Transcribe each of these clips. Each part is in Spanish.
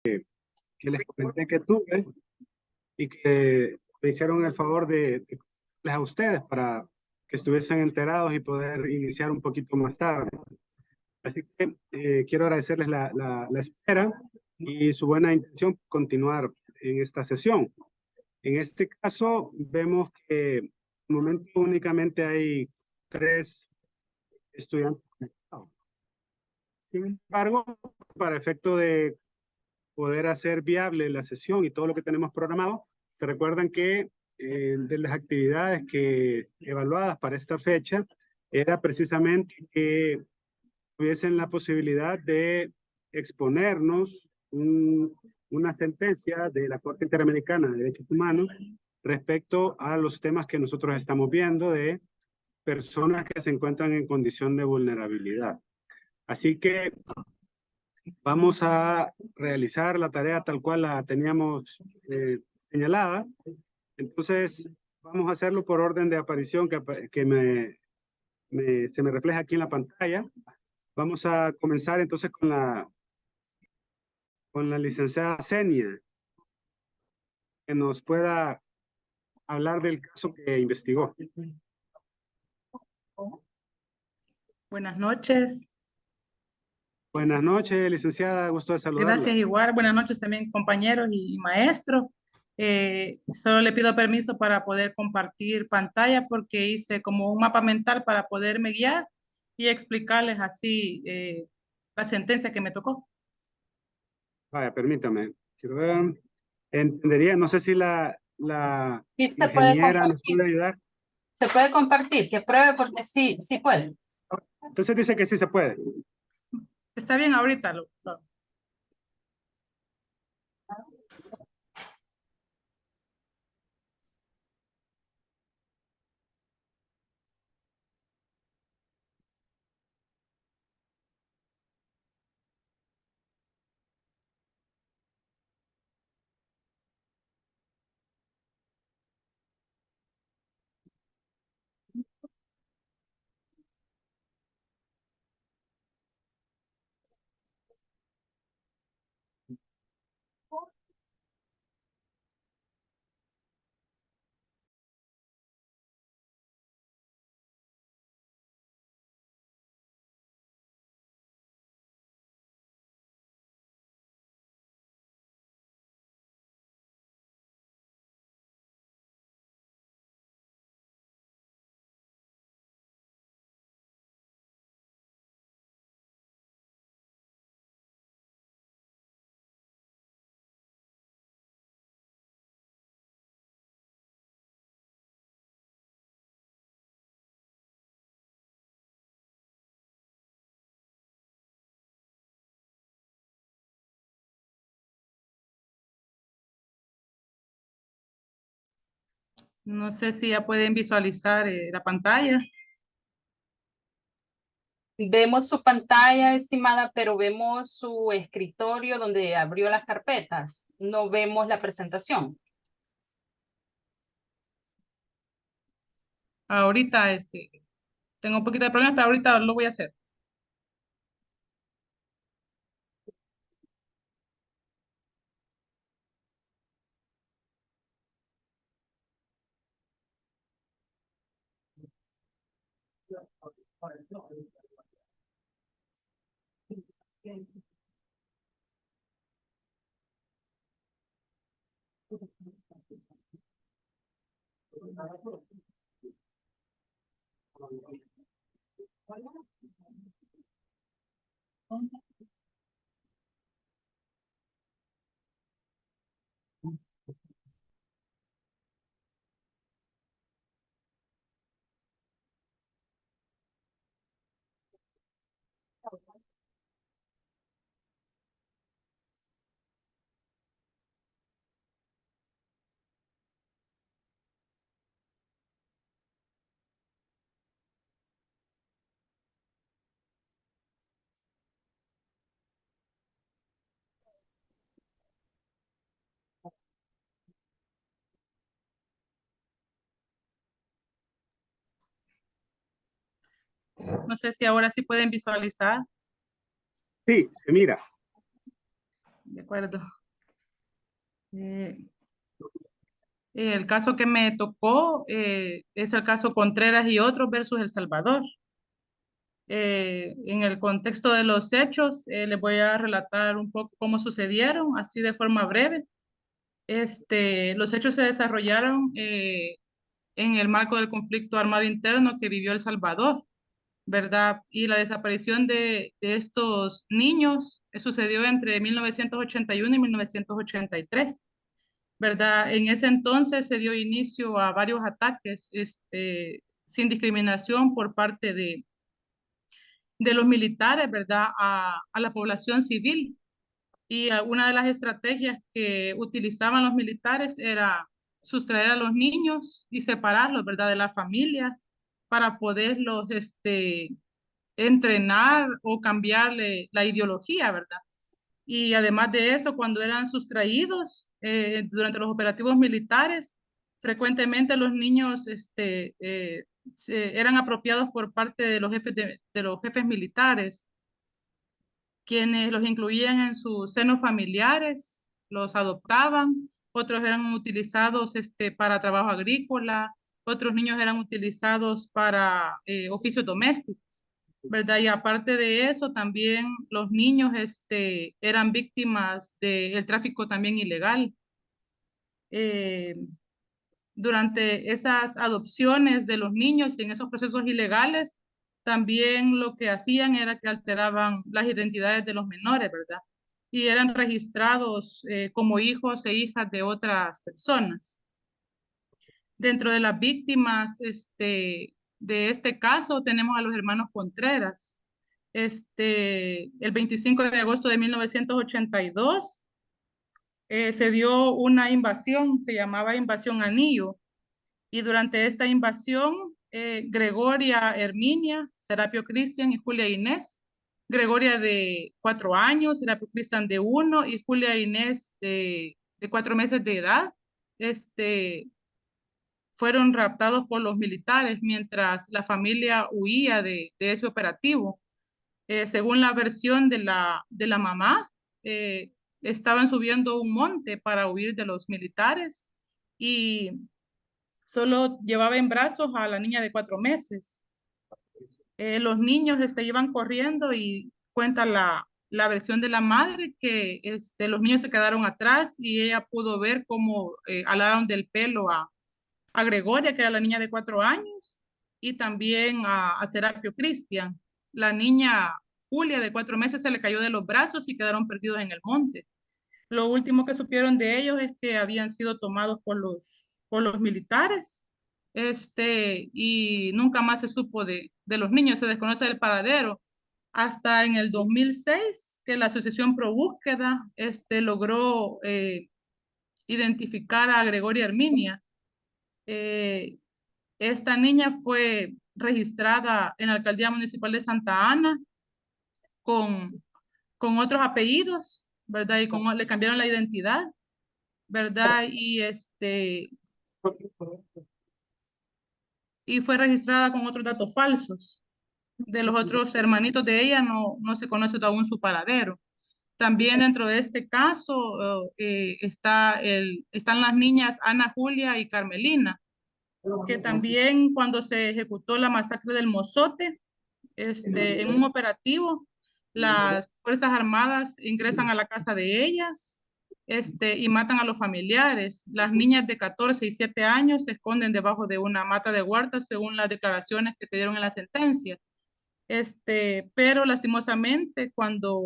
que les comenté que tuve y que me hicieron el favor de a ustedes para que estuviesen enterados y poder iniciar un poquito más tarde. Así que quiero agradecerles la espera y su buena intención por continuar en esta sesión. En este caso, vemos que en el momento únicamente hay 3 estudiantes conectados. Sin embargo, para efecto de poder hacer viable la sesión y todo lo que tenemos programado, se recuerdan que de las actividades que evaluadas para esta fecha era precisamente que tuviesen la posibilidad de exponernos una sentencia de la Corte Interamericana de Derechos Humanos respecto a los temas que nosotros estamos viendo de personas que se encuentran en condición de vulnerabilidad. Así que vamos a realizar la tarea tal cual la teníamos señalada. Entonces, vamos a hacerlo por orden de aparición que se me refleja aquí en la pantalla. Vamos a comenzar entonces con la licenciada Zenia, que nos pueda hablar del caso que investigó. Buenas noches. Buenas noches, licenciada, gusto de saludarla. Gracias igual. Buenas noches también compañeros y maestros. Solo le pido permiso para poder compartir pantalla porque hice como un mapa mental para poderme guiar y explicarles así la sentencia que me tocó. Vaya, permítame. Quiero ver. Entendería, no sé si la Sí se puede ingeniera nos compartir. puede ayudar. Se puede compartir, que pruebe porque sí, sí puede. Entonces dice que sí se puede. Está bien ahorita. No sé si ya pueden visualizar la pantalla. Vemos su pantalla, estimada, pero vemos su escritorio donde abrió las carpetas. No vemos la presentación. Ahorita tengo un poquito de problemas, pero ahorita lo voy a hacer. No sé si ahora sí pueden visualizar. Sí, se mira. De acuerdo. El caso que me tocó es el caso Contreras y otros versus El Salvador. En el contexto de los hechos, les voy a relatar un poco cómo sucedieron, así de forma breve. Los hechos se desarrollaron en el marco del conflicto armado interno que vivió El Salvador, ¿verdad? Y la desaparición de estos niños sucedió entre 1981 y 1983. ¿Verdad? En ese entonces se dio inicio a varios ataques sin discriminación por parte de los militares, ¿verdad? A la población civil. Y una de las estrategias que utilizaban los militares era sustraer a los niños y separarlos, ¿verdad? De las familias para poderlos entrenar o cambiarle la ideología, ¿verdad? Y además de eso, cuando eran sustraídos durante los operativos militares, frecuentemente los niños eran apropiados por parte de los jefes, de los jefes militares, quienes los incluían en sus senos familiares, los adoptaban, otros eran utilizados para trabajo agrícola, otros niños eran utilizados para oficios domésticos. ¿Verdad? Y aparte de eso, también los niños eran víctimas del tráfico también ilegal. Eh, Durante esas adopciones de los niños y en esos procesos ilegales, también lo que hacían era que alteraban las identidades de los menores, ¿verdad? Y eran registrados como hijos e hijas de otras personas. Dentro de las víctimas de este caso tenemos a los hermanos Contreras. El 25 de agosto de 1982 se dio una invasión, se llamaba Invasión Anillo, y durante esta invasión, Gregoria Herminia, Serapio Cristian y Julia Inés, Gregoria de 4 años, Serapio Cristian de 1 y Julia Inés de 4 meses de edad, fueron raptados por los militares mientras la familia huía de ese operativo. Según la versión de la mamá, estaban subiendo un monte para huir de los militares y solo llevaba en brazos a la niña de 4 meses. Los niños iban corriendo y cuenta la versión de la madre que los niños se quedaron atrás y ella pudo ver cómo alaron del pelo a Gregoria, que era la niña de 4 años, y también a Serapio Cristian. La niña Julia, de 4 meses, se le cayó de los brazos y quedaron perdidos en el monte. Lo último que supieron de ellos es que habían sido tomados por los militares, y nunca más se supo de los niños, se desconoce el paradero. Hasta en el 2006, que la Asociación Pro Búsqueda logró identificar a Gregoria Herminia. Esta niña fue registrada en la Alcaldía Municipal de Santa Ana con otros apellidos, ¿verdad? Y le cambiaron la identidad, ¿verdad? Y fue registrada con otros datos falsos. De los otros hermanitos de ella no se conoce aún su paradero. También dentro de este caso están las niñas Ana Julia y Carmelina, que también cuando se ejecutó la masacre del Mozote, en un operativo, las Fuerzas Armadas ingresan a la casa de ellas, y matan a los familiares. Las niñas de 14 y 7 años se esconden debajo de una mata de huerta, según las declaraciones que se dieron en la sentencia. Pero lastimosamente, cuando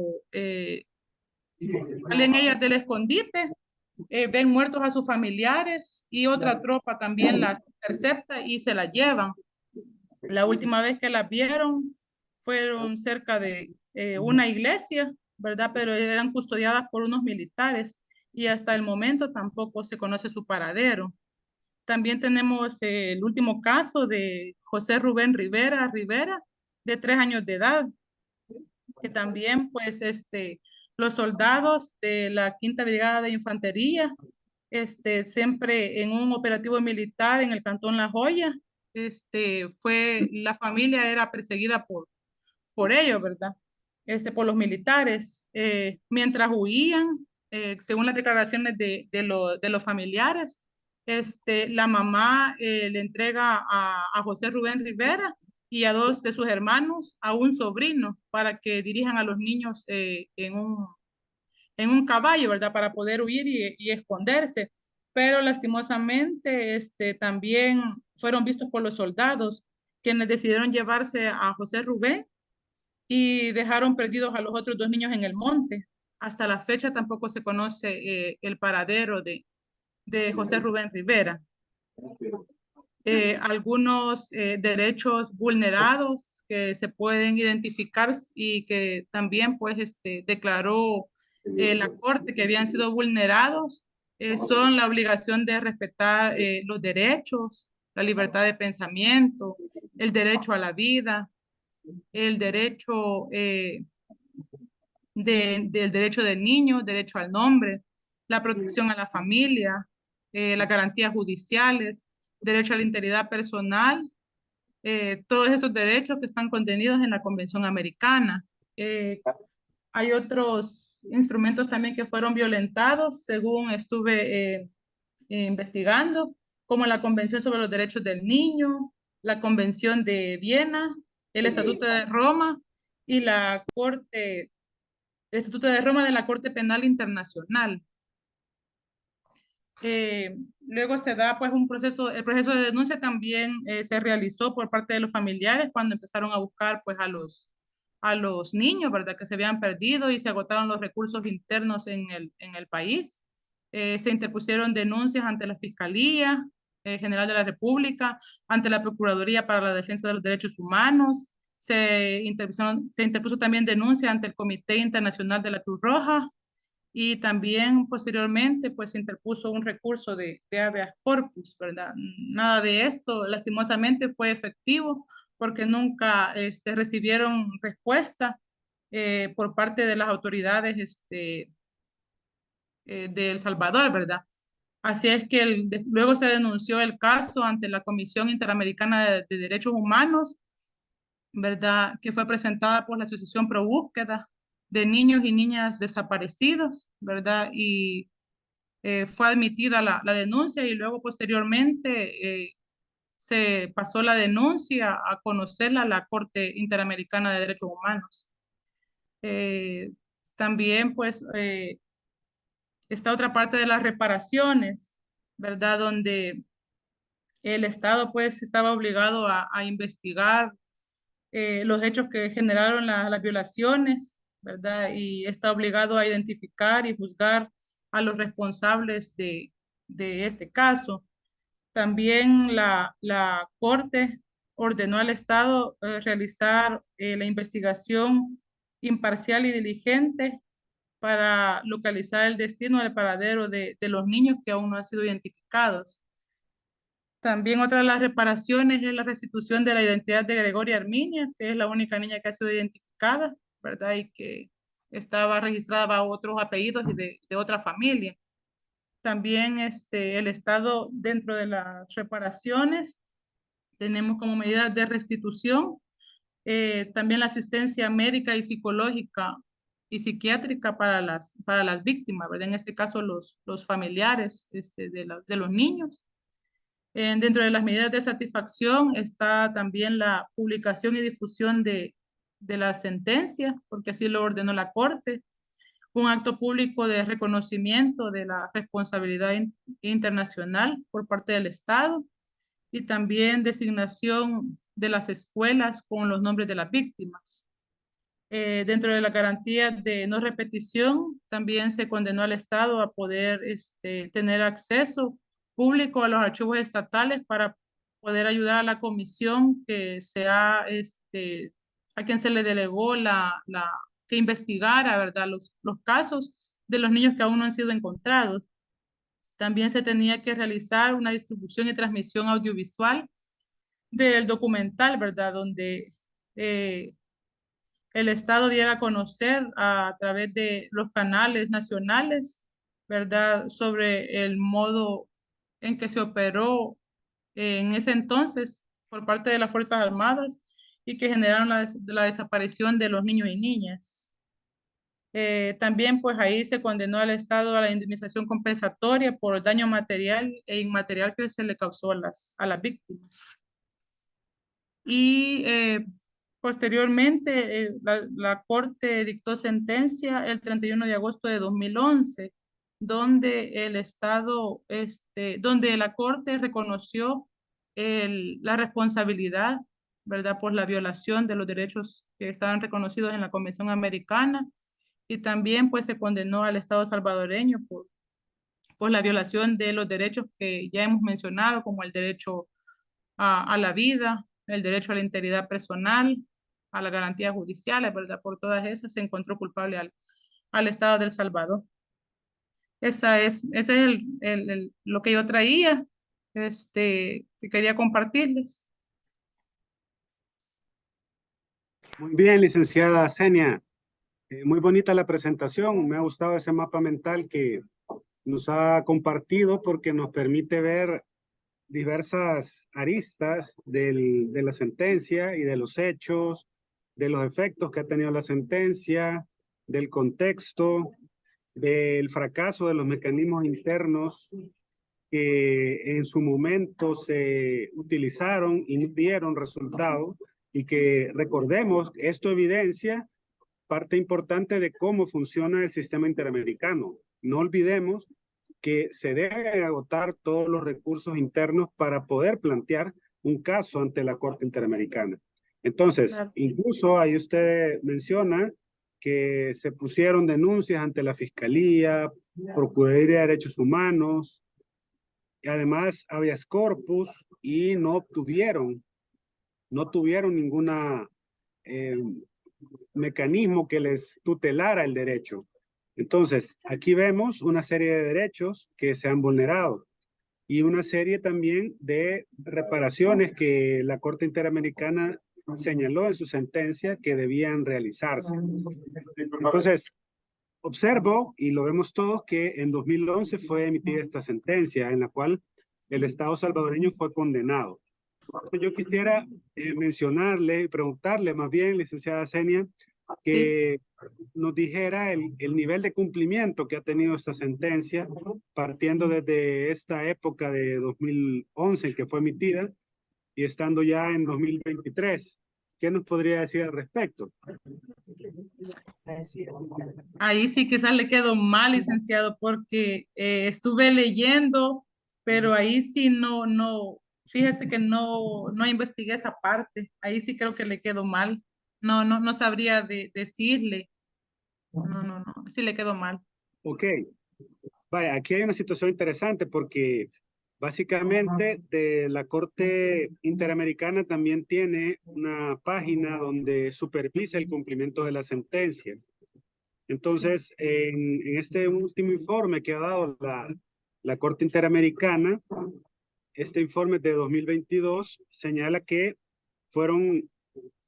salen ellas del escondite, ven muertos a sus familiares y otra tropa también las intercepta y se las llevan. La última vez que las vieron fueron cerca de una iglesia, ¿verdad? Pero eran custodiadas por unos militares y hasta el momento tampoco se conoce su paradero. También tenemos el último caso de José Rubén Rivera, de 3 años de edad, que también pues los soldados de la Quinta Brigada de Infantería, siempre en un operativo militar en el Cantón La Joya, la familia era perseguida por ellos, ¿verdad? Por los militares. Mientras huían, según las declaraciones de los familiares, la mamá le entrega a José Rubén Rivera y a 2 de sus hermanos a un sobrino para que dirijan a los niños en un caballo, ¿verdad? Para poder huir y esconderse. Pero lastimosamente, también fueron vistos por los soldados, quienes decidieron llevarse a José Rubén y dejaron perdidos a los otros 2 niños en el monte. Hasta la fecha tampoco se conoce el paradero de José Rubén Rivera. Algunos derechos vulnerados que se pueden identificar y que también pues declaró la Corte que habían sido vulnerados son la obligación de respetar los derechos, la libertad de pensamiento, el derecho a la vida, el derecho del derecho del niño, derecho al nombre, la protección a la familia, las garantías judiciales, derecho a la integridad personal, todos esos derechos que están contenidos en la Convención Americana. Hay otros instrumentos también que fueron violentados, según estuve investigando, como la Convención sobre los Derechos del Niño, la Convención de Viena, el Estatuto de Roma y el Estatuto de Roma de la Corte Penal Internacional. Luego se da pues el proceso de denuncia también se realizó por parte de los familiares cuando empezaron a buscar pues a los niños, ¿verdad? Que se habían perdido y se agotaron los recursos internos en el país. Se interpusieron denuncias ante la Fiscalía General de la República, ante la Procuraduría para la Defensa de los Derechos Humanos. Se interpuso también denuncia ante el Comité Internacional de la Cruz Roja, y también posteriormente pues se interpuso un recurso de habeas corpus, ¿verdad? Nada de esto lastimosamente fue efectivo porque nunca recibieron respuesta por parte de las autoridades de El Salvador, ¿verdad? Así es que luego se denunció el caso ante la Comisión Interamericana de Derechos Humanos, ¿verdad? Que fue presentada por la Asociación Pro Búsqueda de Niños y Niñas Desaparecidos, ¿verdad? Y fue admitida la denuncia y luego posteriormente se pasó la denuncia a conocerla a la Corte Interamericana de Derechos Humanos. También pues está otra parte de las reparaciones, ¿verdad? Donde el Estado pues estaba obligado a investigar los hechos que generaron las violaciones, ¿verdad? Y está obligado a identificar y juzgar a los responsables de este caso. También la Corte ordenó al Estado realizar la investigación imparcial y diligente para localizar el destino del paradero de los niños que aún no han sido identificados. También otra de las reparaciones es la restitución de la identidad de Gregoria Arminia, que es la única niña que ha sido identificada, ¿verdad? Y que estaba registrada bajo otros apellidos y de otra familia. También el Estado, dentro de las reparaciones, tenemos como medida de restitución también la asistencia médica y psicológica y psiquiátrica para las víctimas, ¿verdad? En este caso los familiares de los niños. Dentro de las medidas de satisfacción está también la publicación y difusión de la sentencia, porque así lo ordenó la Corte, un acto público de reconocimiento de la responsabilidad internacional por parte del Estado y también designación de las escuelas con los nombres de las víctimas. Dentro de la garantía de no repetición, también se condenó al Estado a poder tener acceso público a los archivos estatales para poder ayudar a la comisión a quien se le delegó que investigara, ¿verdad? Los casos de los niños que aún no han sido encontrados. También se tenía que realizar una distribución y transmisión audiovisual del documental, ¿verdad? Donde el Estado diera a conocer a través de los canales nacionales, ¿verdad? Sobre el modo en que se operó en ese entonces por parte de las Fuerzas Armadas y que generaron la desaparición de los niños y niñas. También pues ahí se condenó al Estado a la indemnización compensatoria por daño material e inmaterial que se le causó a las víctimas. Y posteriormente la Corte dictó sentencia el 31 de agosto de 2011, donde el Estado, donde la Corte reconoció la responsabilidad, ¿verdad?, por la violación de los derechos que estaban reconocidos en la Convención Americana, y también pues se condenó al Estado salvadoreño por la violación de los derechos que ya hemos mencionado, como el derecho a la vida, el derecho a la integridad personal, a las garantías judiciales, ¿verdad? Por todas esas se encontró culpable al Estado de El Salvador. Ese es lo que yo traía, que quería compartirles. Muy bien, licenciada Senia. Muy bonita la presentación. Me ha gustado ese mapa mental que nos ha compartido porque nos permite ver diversas aristas de la sentencia y de los hechos, de los efectos que ha tenido la sentencia, del contexto, del fracaso de los mecanismos internos que en su momento se utilizaron y no dieron resultado, y que recordemos, esto evidencia parte importante de cómo funciona el sistema interamericano. No olvidemos que se deben agotar todos los recursos internos para poder plantear un caso ante la Corte Interamericana. Entonces, Claro. incluso ahí usted menciona que se pusieron denuncias ante la Fiscalía, Procuraduría de Derechos Humanos, y además habeas corpus, y no tuvieron ninguna mecanismo que les tutelara el derecho. Entonces, aquí vemos una serie de derechos que se han vulnerado y una serie también de reparaciones que la Corte Interamericana señaló en su sentencia que debían realizarse. Entonces, observo, y lo vemos todos, que en 2011 fue emitida esta sentencia en la cual el Estado salvadoreño fue condenado. Yo quisiera mencionarle y preguntarle más bien, licenciada Senia, que nos dijera el nivel de cumplimiento que ha tenido esta sentencia, partiendo desde esta época de 2011 en que fue emitida y estando ya en 2023. ¿Qué nos podría decir al respecto? Ahí sí quizás le quedó mal, licenciado, porque estuve leyendo, pero ahí sí fíjese que no investigué esa parte. Ahí sí creo que le quedó mal. No sabría decirle. No, sí le quedó mal. Ok. Vaya, aquí hay una situación interesante porque básicamente de la Corte Interamericana también tiene una página donde supervisa el cumplimiento de las sentencias. Entonces, en este último informe que ha dado la Corte Interamericana, este informe de 2022 señala que fueron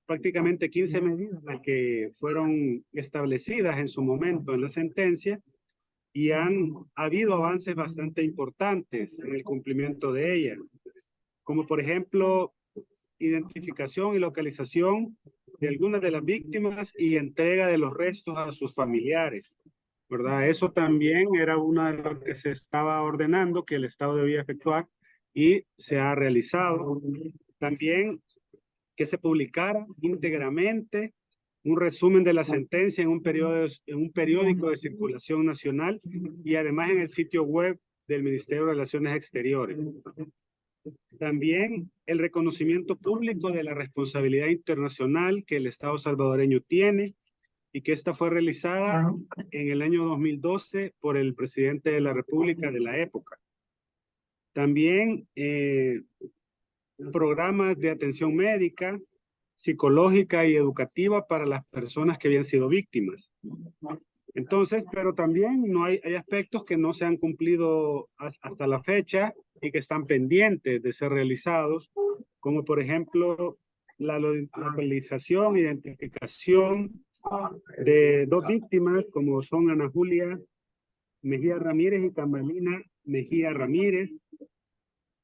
prácticamente 15 medidas las que fueron establecidas en su momento en la sentencia, y ha habido avances bastante importantes en el cumplimiento de ella, como por ejemplo identificación y localización de algunas de las víctimas y entrega de los restos a sus familiares, ¿verdad? Eso también era una de las que se estaba ordenando que el Estado debía efectuar y se ha realizado. También que se publicara íntegramente un resumen de la sentencia en un periódico de circulación nacional y además en el sitio web del Ministerio de Relaciones Exteriores. También el reconocimiento público de la responsabilidad internacional que el Estado salvadoreño tiene y que esta fue realizada en el año 2012 por el presidente de la República de la época. También programas de atención médica, psicológica y educativa para las personas que habían sido víctimas. Entonces, pero también hay aspectos que no se han cumplido hasta la fecha y que están pendientes de ser realizados, como por ejemplo la localización, identificación de dos víctimas, como son Ana Julia Mejía Ramírez y Catalina Mejía Ramírez,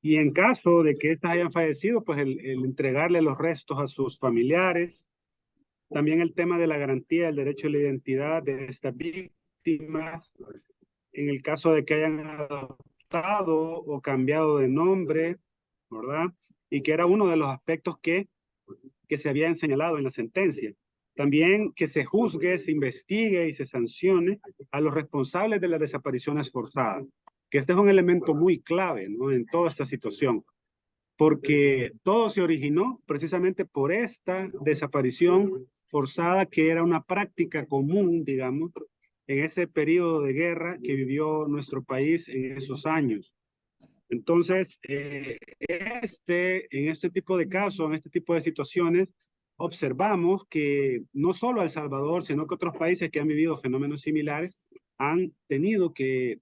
y en caso de que éstas hayan fallecido, pues el entregarle los restos a sus familiares. También el tema de la garantía del derecho a la identidad de estas víctimas, en el caso de que hayan adoptado o cambiado de nombre, ¿verdad? Y que era uno de los aspectos que se habían señalado en la sentencia. También que se juzgue, se investigue y se sancione a los responsables de las desapariciones forzadas, que este es un elemento muy clave, ¿no? En toda esta situación, porque todo se originó precisamente por esta desaparición forzada que era una práctica común, digamos, en ese periodo de guerra que vivió nuestro país en esos años. Entonces, en este tipo de casos, en este tipo de situaciones, observamos que no solo El Salvador, sino que otros países que han vivido fenómenos similares han tenido que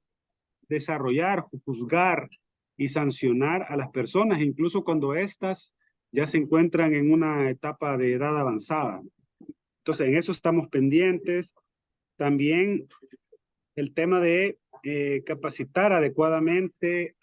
desarrollar, juzgar y sancionar a las personas, incluso cuando éstas ya se encuentran en una etapa de edad avanzada. Entonces, en eso estamos pendientes. También el tema de capacitar adecuadamente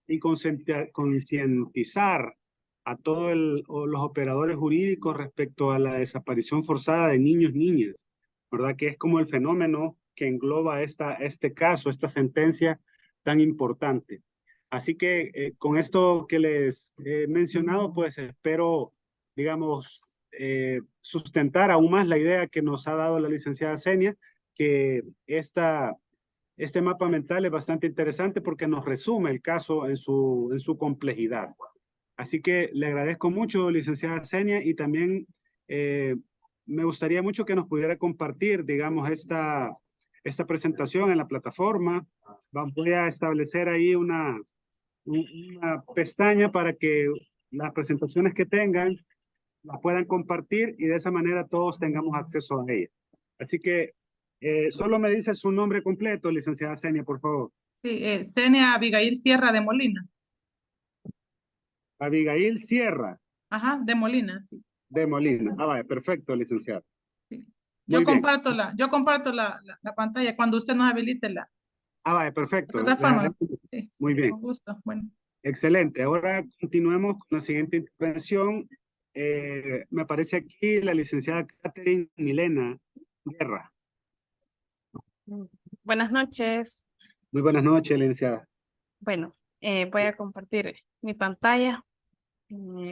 y concientizar a todos los operadores jurídicos respecto a la desaparición forzada de niños, niñas, ¿verdad? Que es como el fenómeno que engloba este caso, esta sentencia tan importante. Así que con esto que les he mencionado, pues espero, digamos, sustentar aún más la idea que nos ha dado la licenciada Senia, que este mapa mental es bastante interesante porque nos resume el caso en su complejidad. Así que le agradezco mucho, licenciada Senia, y también me gustaría mucho que nos pudiera compartir, digamos, esta presentación en la plataforma. Voy a establecer ahí una pestaña para que las presentaciones que tengan las puedan compartir y de esa manera todos tengamos acceso a ella. Así que solo me dice su nombre completo, licenciada Senia, por favor. Sí, Senia Abigail Sierra de Molina. Abigail Sierra Ajá, de Molina, sí. de Molina. Ah, vaya, perfecto, licenciada. Sí. Muy bien. Yo comparto la pantalla cuando usted nos habilite la Ah, vaya, perfecto. plataforma. Sí, muy bien. con gusto. Bueno. Excelente. Ahora continuemos con la siguiente intervención. Me aparece aquí la licenciada Catherine Milena Guerra. Buenas noches. Muy buenas noches, licenciada. Bueno, voy a compartir mi pantalla.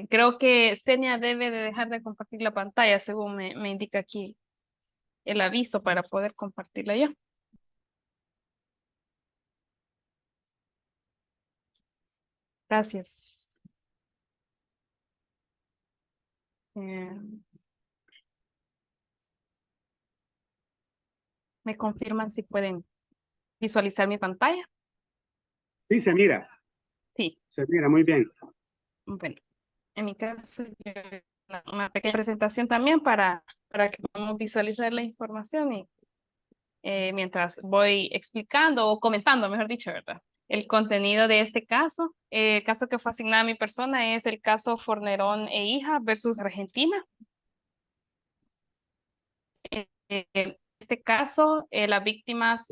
Creo que Senia debe de dejar de compartir la pantalla, según me indica aquí el aviso para poder compartirla yo. Gracias. ¿Me confirman si pueden visualizar mi pantalla? Sí, se mira. Sí. Se mira muy bien. Bueno, en mi caso, una pequeña presentación también para que podamos visualizar la información y mientras voy explicando o comentando, mejor dicho, ¿verdad? El contenido de este caso. El caso que fue asignado a mi persona es el caso Fornerón e hija versus Argentina. En este caso, las víctimas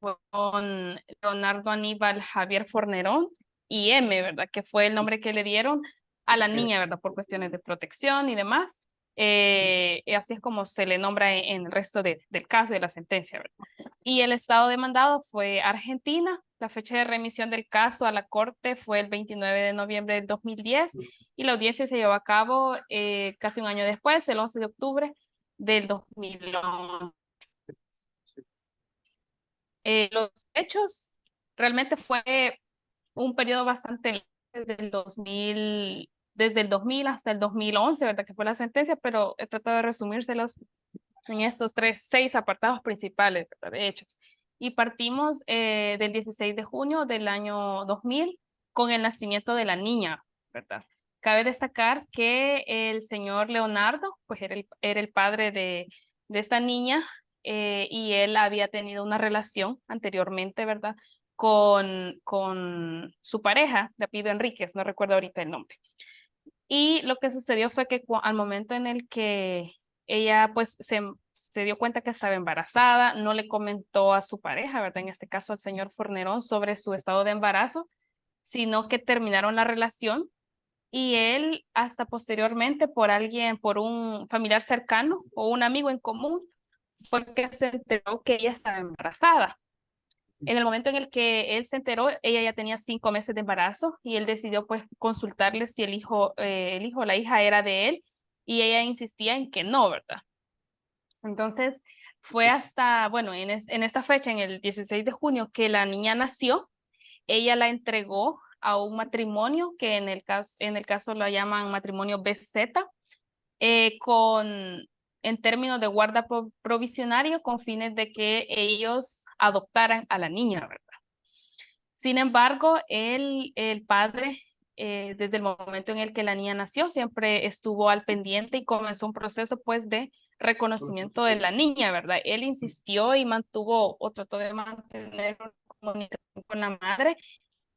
fueron Leonardo Aníbal Javier Fornerón y M, ¿verdad? Que fue el nombre que le dieron a la niña, ¿verdad? Por cuestiones de protección y demás. Así es como se le nombra en el resto del caso y de la sentencia, ¿verdad? Y el estado demandado fue Argentina. La fecha de remisión del caso a la corte fue el 29 de noviembre del 2010 y la audiencia se llevó a cabo casi un año después, el 11 de octubre del 2011. Los hechos realmente fue un periodo bastante largo desde el 2000 hasta el 2011, ¿verdad? Que fue la sentencia, pero he tratado de resumírselos en estos seis apartados principales, ¿verdad? De hechos. Y partimos del 16 de junio del año 2000 con el nacimiento de la niña, ¿verdad? Cabe destacar que el señor Leonardo, pues era el padre de esta niña y él había tenido una relación anteriormente, ¿verdad? Con su pareja, de apellido Enríquez, no recuerdo ahorita el nombre. Y lo que sucedió fue que al momento en el que ella pues se dio cuenta que estaba embarazada, no le comentó a su pareja, ¿verdad? En este caso al señor Fornerón sobre su estado de embarazo, sino que terminaron la relación y él hasta posteriormente por un familiar cercano o un amigo en común, fue que se enteró que ella estaba embarazada. En el momento en el que él se enteró, ella ya tenía 5 meses de embarazo y él decidió pues consultarle si el hijo o la hija era de él y ella insistía en que no, ¿verdad? Entonces fue hasta, bueno, en esta fecha, en el 16 de junio, que la niña nació. Ella la entregó a un matrimonio que en el caso lo llaman matrimonio BZ, en términos de guarda provisionario con fines de que ellos adoptaran a la niña, ¿verdad? Sin embargo, el padre, desde el momento en el que la niña nació, siempre estuvo al pendiente y comenzó un proceso pues de reconocimiento de la niña, ¿verdad? Él insistió y mantuvo o trató de mantener una comunicación con la madre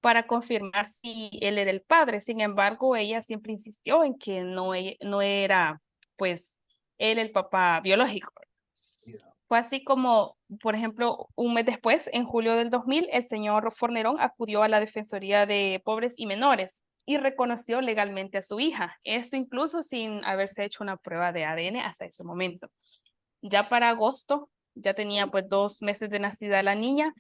para confirmar si él era el padre. Sin embargo, ella siempre insistió en que no era, pues, él el papá biológico. Fue así como, por ejemplo, un mes después, en julio del 2000, el señor Fornerón acudió a la Defensoría de Pobres y Menores y reconoció legalmente a su hija. Esto incluso sin haberse hecho una prueba de ADN hasta ese momento. Ya para agosto, ya tenía pues 2 meses de nacida la niña,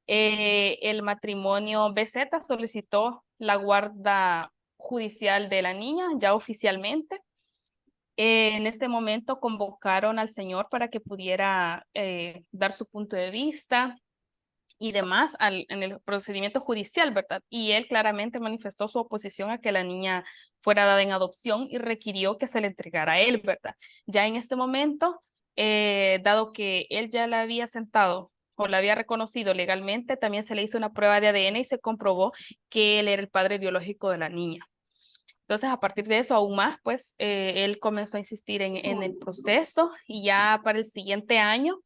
el matrimonio BZ solicitó la guarda judicial de la niña ya oficialmente. En este momento convocaron al señor para que pudiera dar su punto de vista y demás en el procedimiento judicial, ¿verdad? Y él claramente manifestó su oposición a que la niña fuera dada en adopción y requirió que se le entregara a él, ¿verdad? Ya en este momento, dado que él ya la había sentado o la había reconocido legalmente, también se le hizo una prueba de ADN y se comprobó que él era el padre biológico de la niña. Entonces, a partir de eso, aún más, pues, él comenzó a insistir en el proceso y ya para el siguiente año,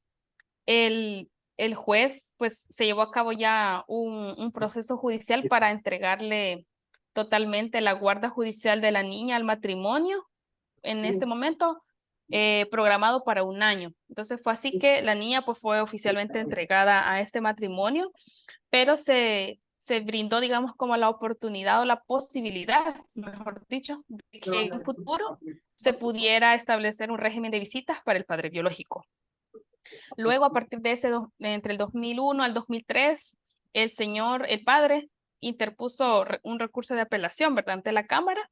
el juez, pues, se llevó a cabo ya un proceso judicial para entregarle totalmente la guarda judicial de la niña al matrimonio, en este momento, programado para 1 año. Entonces, fue así que la niña, pues, fue oficialmente entregada a este matrimonio, pero se brindó, digamos, como la oportunidad o la posibilidad, mejor dicho, de que en un futuro se pudiera establecer un régimen de visitas para el padre biológico. Luego, a partir de entre el 2001 al 2003, el padre, interpuso un recurso de apelación, ¿verdad?, ante la Cámara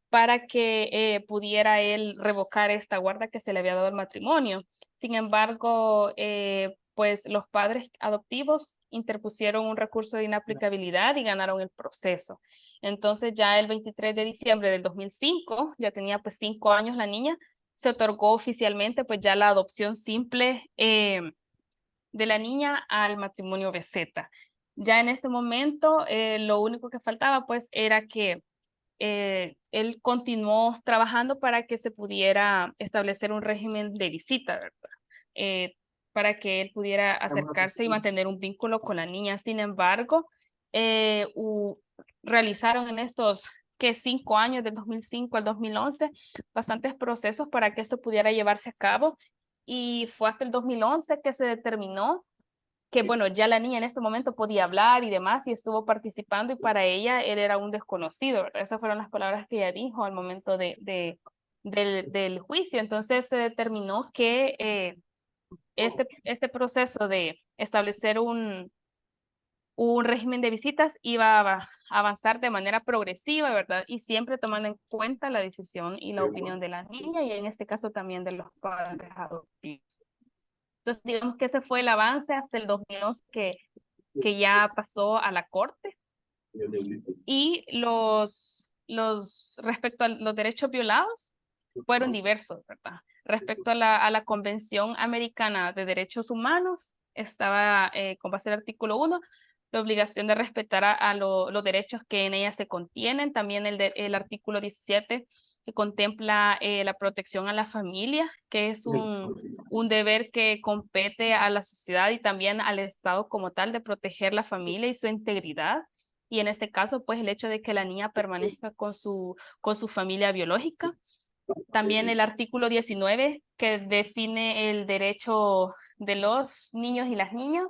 para que pudiera él revocar esta guarda que se le había dado al matrimonio. Sin embargo, pues los padres adoptivos interpusieron un recurso de inaplicabilidad y ganaron el proceso. Entonces ya el 23 de diciembre del 2005, ya tenía pues 5 años la niña, se otorgó oficialmente pues ya la adopción simple de la niña al matrimonio BZ. Ya en este momento lo único que faltaba pues era que él continuó trabajando para que se pudiera establecer un régimen de visita, ¿verdad? Para que él pudiera acercarse y mantener un vínculo con la niña. Sin embargo, realizaron en estos 5 años, del 2005 al 2011, bastantes procesos para que esto pudiera llevarse a cabo. Y fue hasta el 2011 que se determinó que, bueno, ya la niña en este momento podía hablar y demás y estuvo participando y para ella él era un desconocido, ¿verdad? Esas fueron las palabras que ella dijo al momento del juicio. Entonces se determinó que este proceso de establecer un régimen de visitas iba a avanzar de manera progresiva, ¿verdad? Y siempre tomando en cuenta la decisión y la opinión de la niña y en este caso también de los padres adoptivos. Entonces, digamos que ese fue el avance hasta el 2011 que ya pasó a la corte. Y respecto a los derechos violados, fueron diversos, ¿verdad? Respecto a la Convención Americana de Derechos Humanos, estaba con base al artículo 1, la obligación de respetar los derechos que en ella se contienen, también el artículo 17, que contempla la protección a la familia, que es un deber que compete a la sociedad y también al Estado como tal de proteger la familia y su integridad. Y en este caso, pues el hecho de que la niña permanezca con su familia biológica. También el artículo 19, que define el derecho de los niños y las niñas,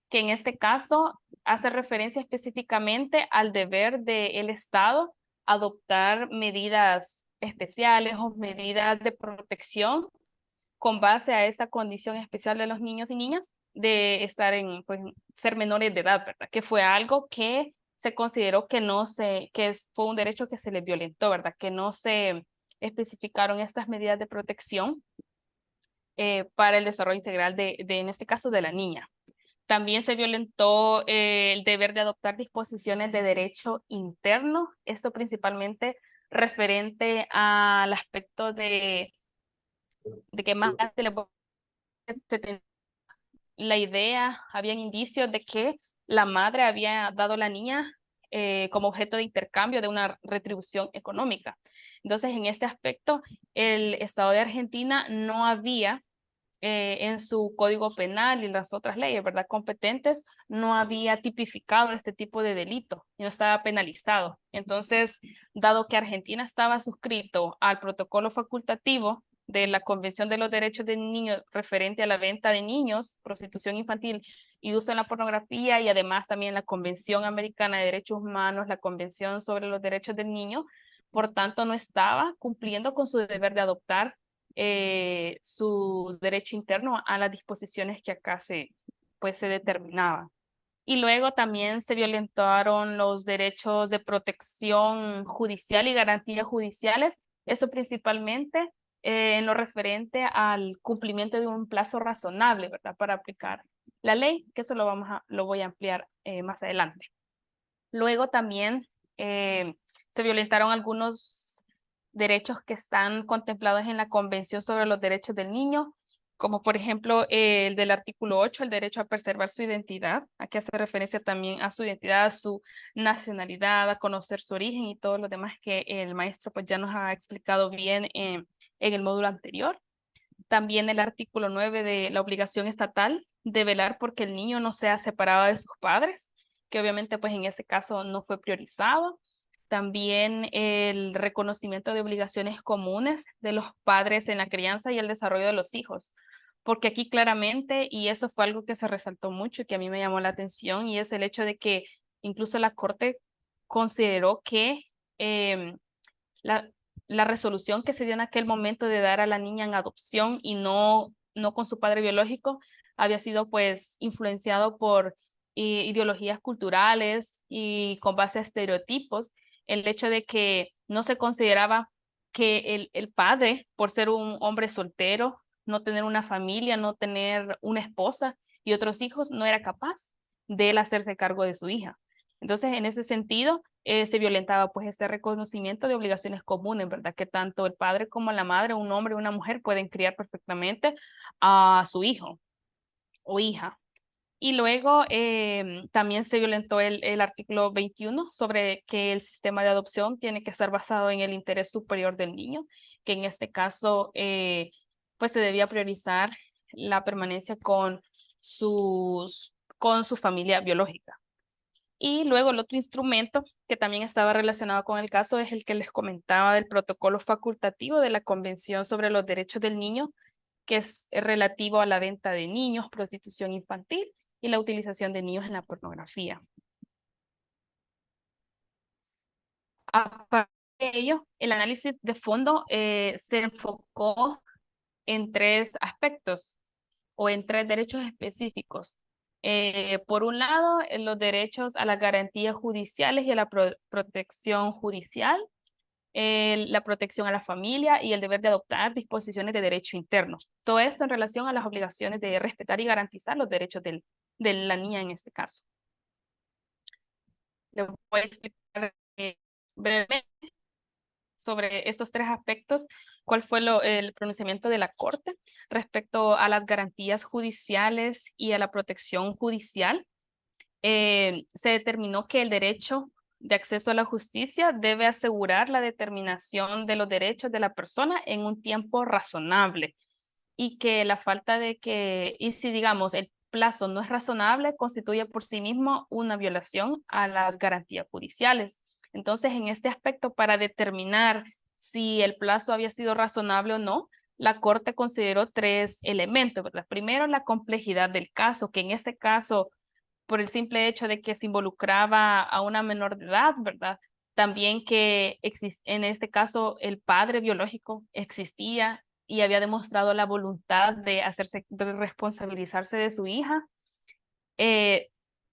que en este caso hace referencia específicamente al deber del Estado adoptar medidas especiales o medidas de protección con base a esa condición especial de los niños y niñas de estar en, pues, ser menores de edad, ¿verdad? Que fue algo que se consideró que fue un derecho que se les violentó, ¿verdad? Que no se especificaron estas medidas de protección para el desarrollo integral en este caso, de la niña. También se violentó el deber de adoptar disposiciones de derecho interno, esto principalmente referente al aspecto de que más adelante se tenía la idea, habían indicios de que la madre había dado a la niña como objeto de intercambio de una retribución económica. Entonces, en este aspecto, el Estado de Argentina no había en su código penal y las otras leyes, ¿verdad? Competentes, no había tipificado este tipo de delito y no estaba penalizado. Entonces, dado que Argentina estaba suscrito al protocolo facultativo de la Convención de los Derechos del Niño referente a la venta de niños, prostitución infantil y uso en la pornografía, y además también la Convención Americana de Derechos Humanos, la Convención sobre los Derechos del Niño, por tanto no estaba cumpliendo con su deber de adoptar su derecho interno a las disposiciones que acá se determinaban. Y luego también se violentaron los derechos de protección judicial y garantías judiciales, eso principalmente en lo referente al cumplimiento de un plazo razonable, ¿verdad? Para aplicar la ley, que eso lo voy a ampliar más adelante. Luego también se violentaron algunos derechos que están contemplados en la Convención sobre los Derechos del Niño, como por ejemplo el del artículo 8, el derecho a preservar su identidad. Aquí hace referencia también a su identidad, a su nacionalidad, a conocer su origen y todo lo demás que el maestro pues ya nos ha explicado bien en el módulo anterior. También el artículo 9 de la obligación estatal de velar porque el niño no sea separado de sus padres, que obviamente pues en ese caso no fue priorizado. También el reconocimiento de obligaciones comunes de los padres en la crianza y el desarrollo de los hijos, porque aquí claramente, y eso fue algo que se resaltó mucho y que a mí me llamó la atención, y es el hecho de que incluso la Corte consideró que la resolución que se dio en aquel momento de dar a la niña en adopción y no con su padre biológico había sido pues influenciado por ideologías culturales y con base a estereotipos, el hecho de que no se consideraba que el padre, por ser un hombre soltero, no tener una familia, no tener una esposa y otros hijos, no era capaz de él hacerse cargo de su hija. Entonces, en ese sentido, se violentaba pues este reconocimiento de obligaciones comunes, ¿verdad? Que tanto el padre como la madre, un hombre o una mujer pueden criar perfectamente a su hijo o hija. Y luego también se violentó el artículo 21 sobre que el sistema de adopción tiene que estar basado en el interés superior del niño, que en este caso pues se debía priorizar la permanencia con su familia biológica. Y luego el otro instrumento que también estaba relacionado con el caso es el que les comentaba del protocolo facultativo de la Convención sobre los Derechos del Niño, que es relativo a la venta de niños, prostitución infantil y la utilización de niños en la pornografía. Aparte de ello, el análisis de fondo se enfocó en tres aspectos o en tres derechos específicos. Por un lado, los derechos a las garantías judiciales y a la protección judicial, la protección a la familia y el deber de adoptar disposiciones de derecho interno. Todo esto en relación a las obligaciones de respetar y garantizar los derechos de la niña en este caso. Les voy a explicar brevemente sobre estos tres aspectos, cuál fue el pronunciamiento de la Corte respecto a las garantías judiciales y a la protección judicial. Se determinó que el derecho de acceso a la justicia debe asegurar la determinación de los derechos de la persona en un tiempo razonable y que la falta de y si digamos el plazo no es razonable, constituye por sí mismo una violación a las garantías judiciales. Entonces, en este aspecto, para determinar si el plazo había sido razonable o no, la Corte consideró tres elementos, ¿verdad? Primero, la complejidad del caso, que en este caso, por el simple hecho de que se involucraba a una menor de edad, ¿verdad? También que en este caso el padre biológico existía y había demostrado la voluntad de de responsabilizarse de su hija.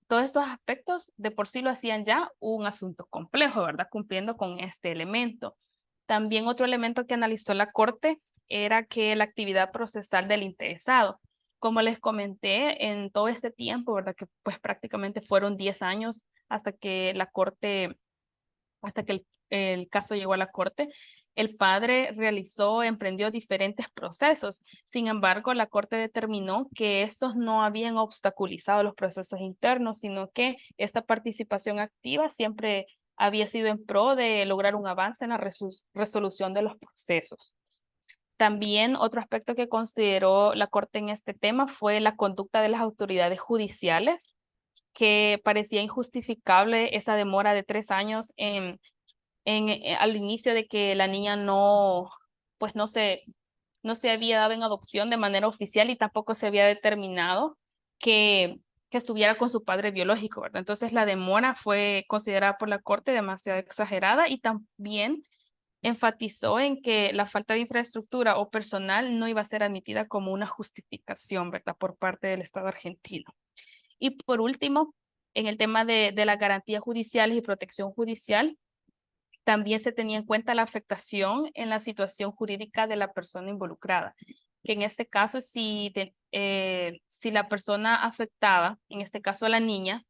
Todos estos aspectos de por sí lo hacían ya un asunto complejo, ¿verdad? Cumpliendo con este elemento. También otro elemento que analizó la Corte era que la actividad procesal del interesado. Como les comenté, en todo este tiempo, ¿verdad? Que pues prácticamente fueron 10 años hasta que la Corte, hasta que el caso llegó a la Corte, el padre emprendió diferentes procesos. Sin embargo, la Corte determinó que estos no habían obstaculizado los procesos internos, sino que esta participación activa siempre había sido en pro de lograr un avance en la resolución de los procesos. También otro aspecto que consideró la Corte en este tema fue la conducta de las autoridades judiciales, que parecía injustificable esa demora de 3 años al inicio de que la niña pues no se había dado en adopción de manera oficial y tampoco se había determinado que estuviera con su padre biológico, ¿verdad? Entonces la demora fue considerada por la Corte demasiado exagerada y también enfatizó en que la falta de infraestructura o personal no iba a ser admitida como una justificación, ¿verdad? Por parte del Estado argentino. Y por último, en el tema de las garantías judiciales y protección judicial, también se tenía en cuenta la afectación en la situación jurídica de la persona involucrada, que en este caso, si la persona afectada, en este caso la niña,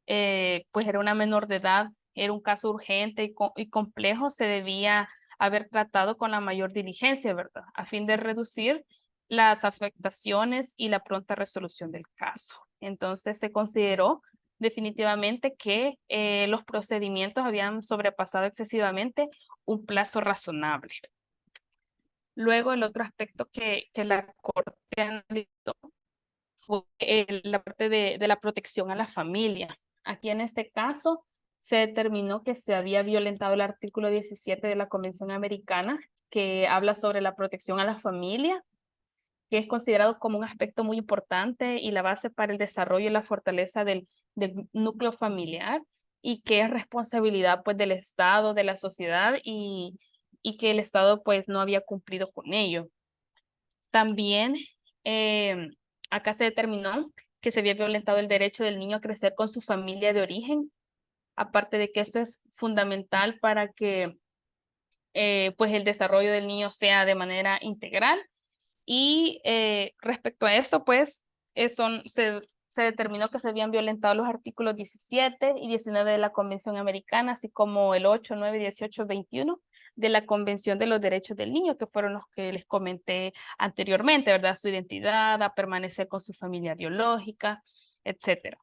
pues era una menor de edad, era un caso urgente y complejo, se debía haber tratado con la mayor diligencia, ¿verdad? A fin de reducir las afectaciones y la pronta resolución del caso. Entonces se consideró definitivamente que los procedimientos habían sobrepasado excesivamente un plazo razonable. Luego, el otro aspecto que la Corte analizó fue la parte de la protección a la familia. Aquí en este caso se determinó que se había violentado el artículo 17 de la Convención Americana, que habla sobre la protección a la familia, que es considerado como un aspecto muy importante y la base para el desarrollo y la fortaleza del núcleo familiar, y que es responsabilidad pues del Estado, de la sociedad, y que el Estado pues no había cumplido con ello. También acá se determinó que se había violentado el derecho del niño a crecer con su familia de origen, aparte de que esto es fundamental para que pues el desarrollo del niño sea de manera integral. Y respecto a esto, pues se determinó que se habían violentado los artículos 17 y 19 de la Convención Americana, así como el 8, 9, 18, 21 de la Convención de los Derechos del Niño, que fueron los que les comenté anteriormente, ¿verdad? Su identidad, a permanecer con su familia biológica, etc.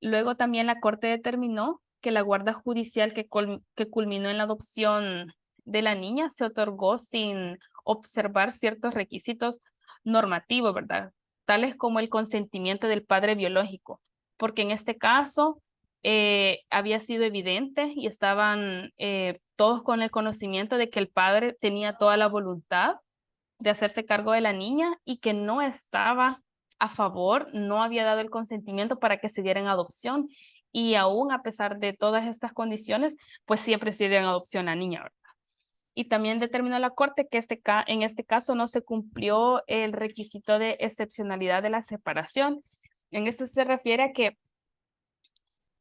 Luego también la Corte determinó que la guarda judicial que culminó en la adopción de la niña se otorgó sin observar ciertos requisitos normativos, ¿verdad? Tales como el consentimiento del padre biológico, porque en este caso había sido evidente y estaban todos con el conocimiento de que el padre tenía toda la voluntad de hacerse cargo de la niña y que no estaba a favor, no había dado el consentimiento para que se diera en adopción, y aún a pesar de todas estas condiciones, pues siempre se dio en adopción a la niña, ¿verdad? Y también determinó la Corte que en este caso no se cumplió el requisito de excepcionalidad de la separación. En esto se refiere a que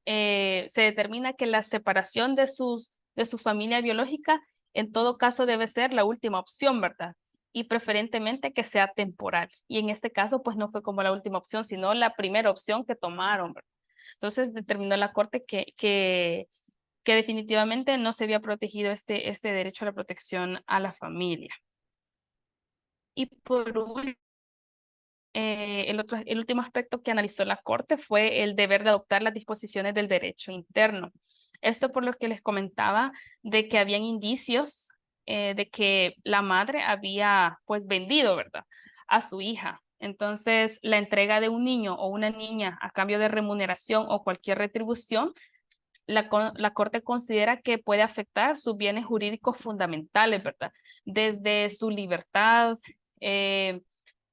se determina que la separación de su familia biológica en todo caso debe ser la última opción, ¿verdad? Y preferentemente que sea temporal. Y en este caso, pues no fue como la última opción, sino la primera opción que tomaron, ¿verdad? Entonces determinó la Corte que definitivamente no se había protegido este derecho a la protección a la familia. Y por último, el último aspecto que analizó la Corte fue el deber de adoptar las disposiciones del derecho interno. Esto por lo que les comentaba de que habían indicios de que la madre había pues vendido, ¿verdad?, a su hija. Entonces, la entrega de un niño o una niña a cambio de remuneración o cualquier retribución, la Corte considera que puede afectar sus bienes jurídicos fundamentales, ¿verdad? Desde su libertad,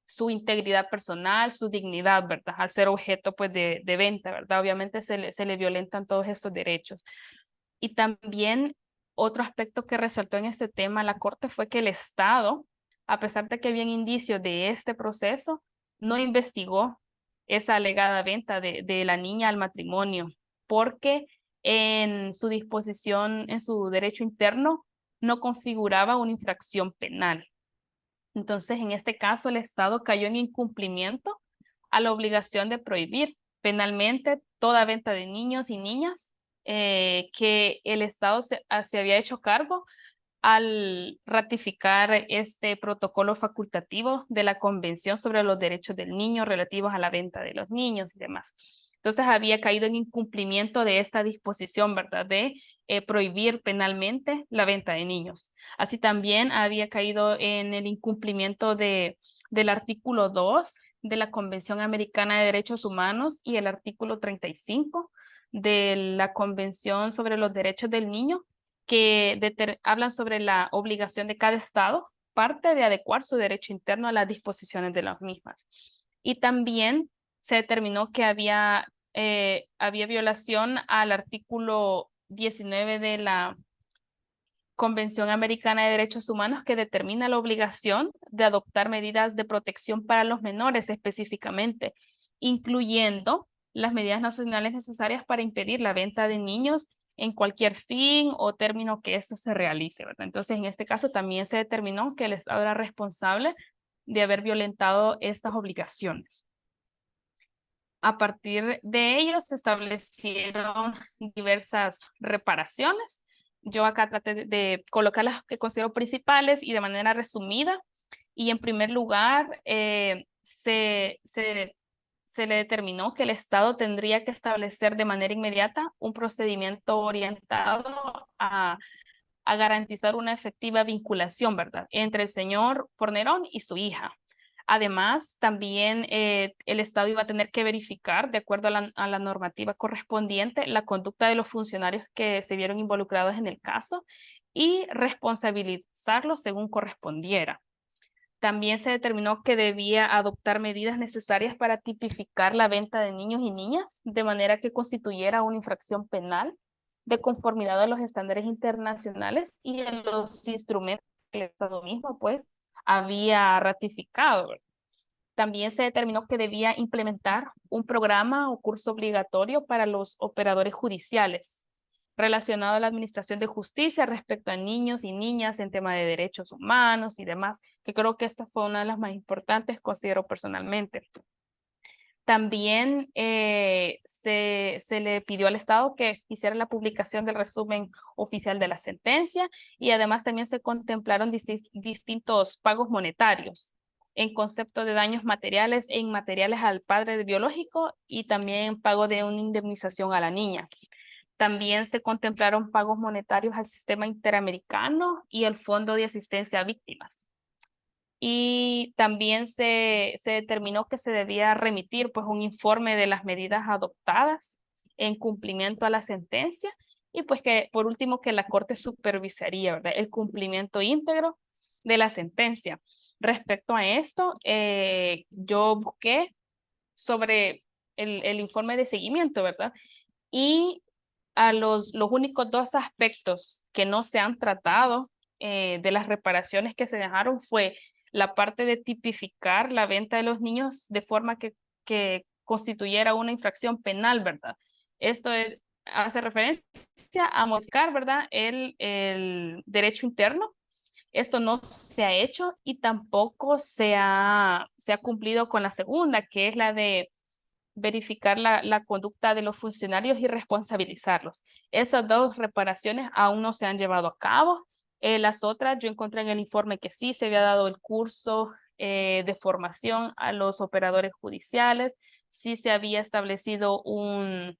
su integridad personal, su dignidad, ¿verdad? Al ser objeto pues de venta, ¿verdad? Obviamente se le violentan todos esos derechos. Y también otro aspecto que resaltó en este tema la Corte fue que el Estado, a pesar de que habían indicios de este proceso, no investigó esa alegada venta de la niña al matrimonio, porque en su disposición, en su derecho interno, no configuraba una infracción penal. Entonces, en este caso, el Estado cayó en incumplimiento a la obligación de prohibir penalmente toda venta de niños y niñas que el Estado se había hecho cargo al ratificar este protocolo facultativo de la Convención sobre los Derechos del Niño relativos a la venta de los niños y demás. Entonces había caído en incumplimiento de esta disposición, ¿verdad? De prohibir penalmente la venta de niños. Así también había caído en el incumplimiento del artículo 2 de la Convención Americana de Derechos Humanos y el artículo 35 de la Convención sobre los Derechos del Niño, que hablan sobre la obligación de cada Estado, parte de adecuar su derecho interno a las disposiciones de las mismas. Y también se determinó que había violación al artículo 19 de la Convención Americana de Derechos Humanos, que determina la obligación de adoptar medidas de protección para los menores específicamente, incluyendo las medidas nacionales necesarias para impedir la venta de niños en cualquier fin o término que esto se realice, ¿verdad? Entonces, en este caso también se determinó que el Estado era responsable de haber violentado estas obligaciones. A partir de ello se establecieron diversas reparaciones. Yo acá traté de colocar las que considero principales y de manera resumida. Y en primer lugar, se le determinó que el Estado tendría que establecer de manera inmediata un procedimiento orientado a garantizar una efectiva vinculación, ¿verdad?, entre el señor Fornerón y su hija. Además, también el Estado iba a tener que verificar, de acuerdo a la normativa correspondiente, la conducta de los funcionarios que se vieron involucrados en el caso y responsabilizarlos según correspondiera. También se determinó que debía adoptar medidas necesarias para tipificar la venta de niños y niñas de manera que constituyera una infracción penal de conformidad a los estándares internacionales y a los instrumentos que el Estado mismo pues había ratificado. También se determinó que debía implementar un programa o curso obligatorio para los operadores judiciales relacionado a la administración de justicia respecto a niños y niñas en tema de derechos humanos y demás, que creo que esta fue una de las más importantes, considero personalmente. También se le pidió al Estado que hiciera la publicación del resumen oficial de la sentencia y además también se contemplaron distintos pagos monetarios en concepto de daños materiales e inmateriales al padre biológico y también pago de una indemnización a la niña. También se contemplaron pagos monetarios al sistema interamericano y al Fondo de Asistencia a Víctimas. Y también se determinó que se debía remitir pues un informe de las medidas adoptadas en cumplimiento a la sentencia y pues que por último que la Corte supervisaría, ¿verdad?, el cumplimiento íntegro de la sentencia. Respecto a esto, yo busqué sobre el informe de seguimiento, ¿verdad? Y a los únicos dos aspectos que no se han tratado de las reparaciones que se dejaron fue la parte de tipificar la venta de los niños de forma que constituyera una infracción penal, ¿verdad? Esto hace referencia a modificar, ¿verdad?, el derecho interno. Esto no se ha hecho y tampoco se ha cumplido con la segunda, que es la de verificar la conducta de los funcionarios y responsabilizarlos. Esas dos reparaciones aún no se han llevado a cabo. Las otras, yo encontré en el informe que sí se había dado el curso de formación a los operadores judiciales, sí se había establecido un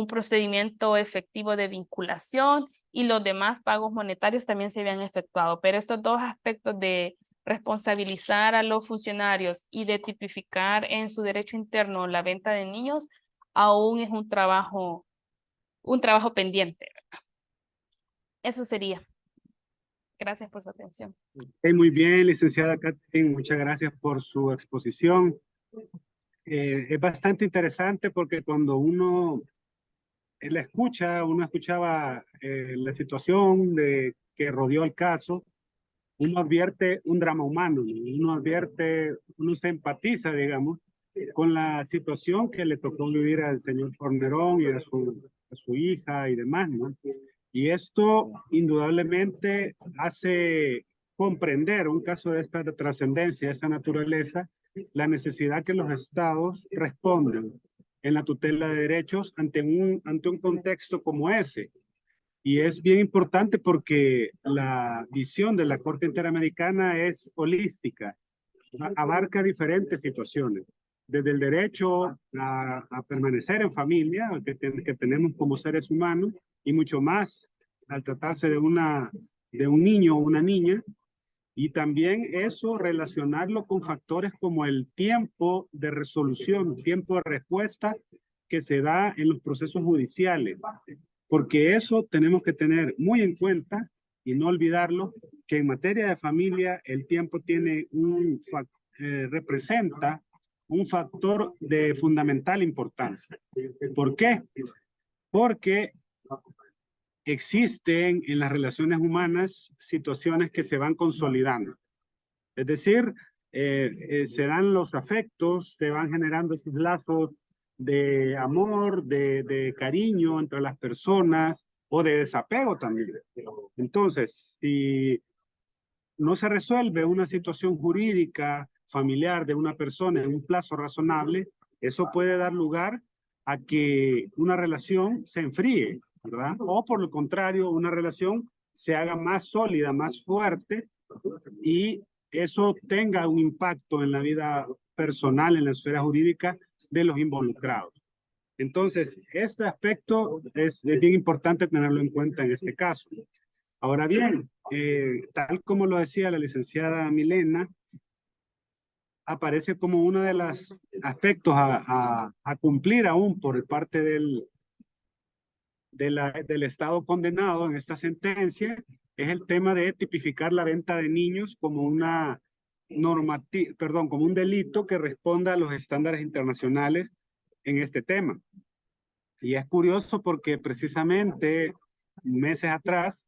procedimiento efectivo de vinculación y los demás pagos monetarios también se habían efectuado. Pero estos dos aspectos de responsabilizar a los funcionarios y de tipificar en su derecho interno la venta de niños, aún es un trabajo pendiente, ¿verdad? Eso sería. Gracias por su atención. Muy bien, licenciada Catherine, muchas gracias por su exposición. Es bastante interesante porque cuando uno en la escucha, uno escuchaba la situación que rodeó el caso, uno advierte un drama humano, ¿no? Uno advierte, uno se empatiza, digamos, con la situación que le tocó vivir al señor Fornerón y a su hija y demás, ¿no? Y esto indudablemente hace comprender un caso de esta trascendencia, de esta naturaleza, la necesidad que los estados respondan en la tutela de derechos ante un contexto como ese. Y es bien importante porque la visión de la Corte Interamericana es holística, abarca diferentes situaciones, desde el derecho a permanecer en familia, que tenemos como seres humanos, y mucho más al tratarse de un niño o una niña, y también eso relacionarlo con factores como el tiempo de resolución, tiempo de respuesta que se da en los procesos judiciales, porque eso tenemos que tener muy en cuenta y no olvidarlo, que en materia de familia el tiempo tiene representa un factor de fundamental importancia. ¿Por qué? Porque existen en las relaciones humanas situaciones que se van consolidando. Es decir, se dan los afectos, se van generando esos lazos de amor, de cariño entre las personas o de desapego también. Entonces, si no se resuelve una situación jurídica familiar de una persona en un plazo razonable, eso puede dar lugar a que una relación se enfríe, ¿verdad? O por lo contrario, una relación se haga más sólida, más fuerte y eso tenga un impacto en la vida personal, en la esfera jurídica de los involucrados. Entonces, este aspecto es bien importante tenerlo en cuenta en este caso. Ahora bien, tal como lo decía la licenciada Milena, aparece como uno de los aspectos a cumplir aún por parte del Estado condenado en esta sentencia, es el tema de tipificar la venta de niños como una como un delito que responda a los estándares internacionales en este tema. Y es curioso porque precisamente meses atrás,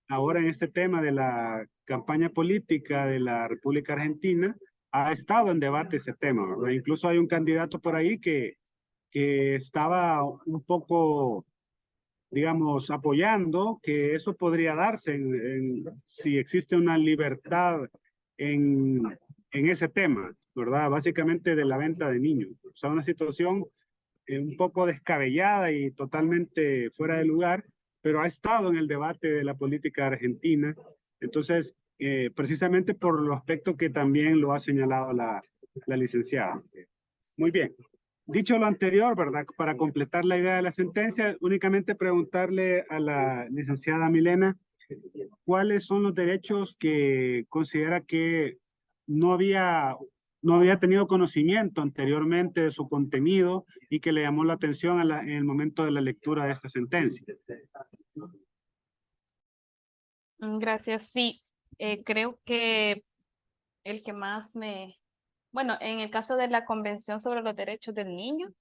ahora en este tema de la campaña política de la República Argentina, ha estado en debate ese tema, ¿verdad? Incluso hay un candidato por ahí que estaba un poco, digamos, apoyando que eso podría darse si existe una libertad en, en ese tema, ¿verdad? Básicamente de la venta de niños. O sea, una situación un poco descabellada y totalmente fuera de lugar, pero ha estado en el debate de la política argentina. Entonces, precisamente por los aspectos que también lo ha señalado la licenciada. Muy bien. Dicho lo anterior, ¿verdad? Para completar la idea de la sentencia, únicamente preguntarle a la licenciada Milena cuáles son los derechos que considera que no había, no había tenido conocimiento anteriormente de su contenido y que le llamó la atención en el momento de la lectura de esta sentencia. Gracias. Sí, creo que el que más bueno, en el caso de la Convención sobre los Derechos del Niño,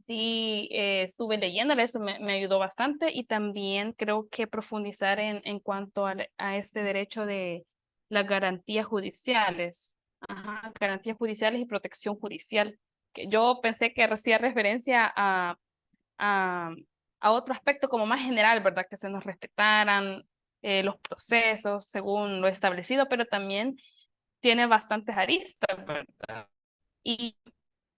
sí, estuve leyéndole, eso me ayudó bastante y también creo que profundizar en cuanto a este derecho de las garantías judiciales, ajá, garantías judiciales y protección judicial, que yo pensé que hacía referencia a, a otro aspecto como más general, ¿verdad? Que se nos respetaran los procesos según lo establecido, pero también tiene bastantes aristas, ¿verdad? Y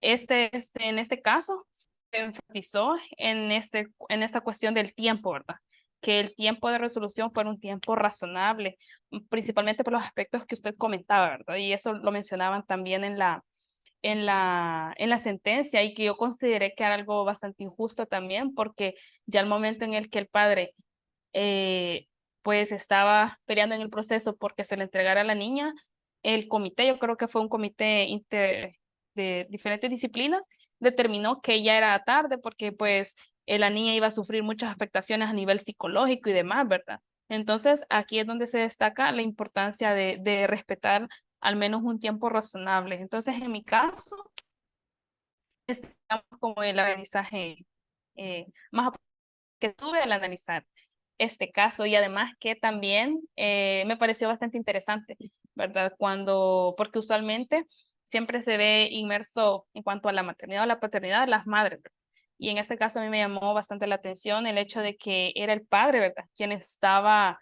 en este caso se enfatizó en esta cuestión del tiempo, ¿verdad? Que el tiempo de resolución fuera un tiempo razonable, principalmente por los aspectos que usted comentaba, ¿verdad? Y eso lo mencionaban también en la sentencia y que yo consideré que era algo bastante injusto también, porque ya el momento en el que el padre pues estaba peleando en el proceso porque se le entregara a la niña, el comité, yo creo que fue un comité de diferentes disciplinas, determinó que ya era tarde porque pues la niña iba a sufrir muchas afectaciones a nivel psicológico y demás, ¿verdad? Entonces, aquí es donde se destaca la importancia de respetar al menos un tiempo razonable. Entonces, en mi caso, estamos como el aprendizaje más que tuve al analizar este caso, y además que también me pareció bastante interesante, ¿verdad? Porque usualmente siempre se ve inmerso en cuanto a la maternidad o la paternidad las madres, ¿verdad? Y en este caso a mí me llamó bastante la atención el hecho de que era el padre, ¿verdad? Quien estaba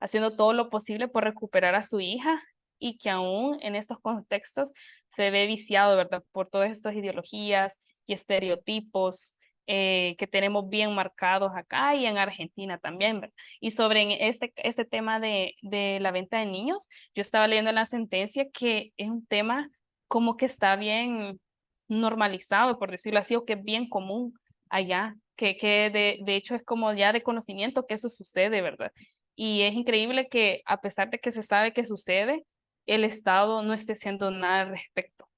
haciendo todo lo posible por recuperar a su hija, y que aún en estos contextos se ve viciado, ¿verdad? Por todas estas ideologías y estereotipos que tenemos bien marcados acá y en Argentina también, ¿verdad? Y sobre este tema de la venta de niños, yo estaba leyendo en la sentencia que es un tema como que está bien normalizado, por decirlo así, o que es bien común allá, que de hecho es como ya de conocimiento que eso sucede, ¿verdad? Y es increíble que a pesar de que se sabe que sucede, el Estado no esté haciendo nada al respecto.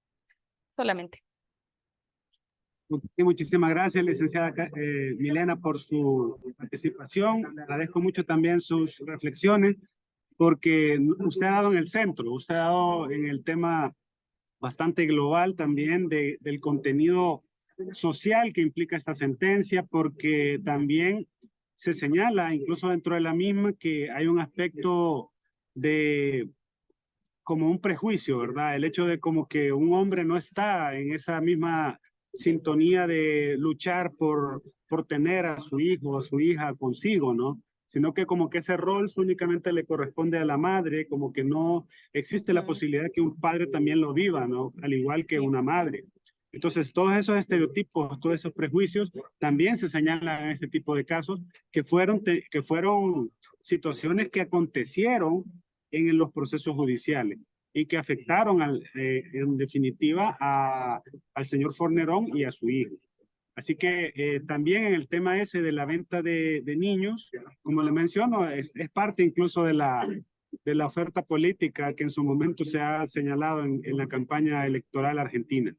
Solamente. Sí, muchísimas gracias, licenciada Milena, por su participación. Le agradezco mucho también sus reflexiones, porque usted ha dado en el centro, usted ha dado en el tema bastante global también del contenido social que implica esta sentencia, porque también se señala, incluso dentro de la misma, que hay un aspecto de como un prejuicio, ¿verdad? El hecho de como que un hombre no está en esa misma sintonía de luchar por tener a su hijo o a su hija consigo, ¿no? Sino que como que ese rol únicamente le corresponde a la madre, como que no existe la posibilidad de que un padre también lo viva, ¿no? Al igual que una madre. Entonces, todos esos estereotipos, todos esos prejuicios también se señalan en este tipo de casos que fueron situaciones que acontecieron en los procesos judiciales y que afectaron en definitiva al señor Fornerón y a su hijo. Así que también en el tema ese de la venta de niños, como le menciono, es parte incluso de la oferta política que en su momento se ha señalado en la campaña electoral argentina.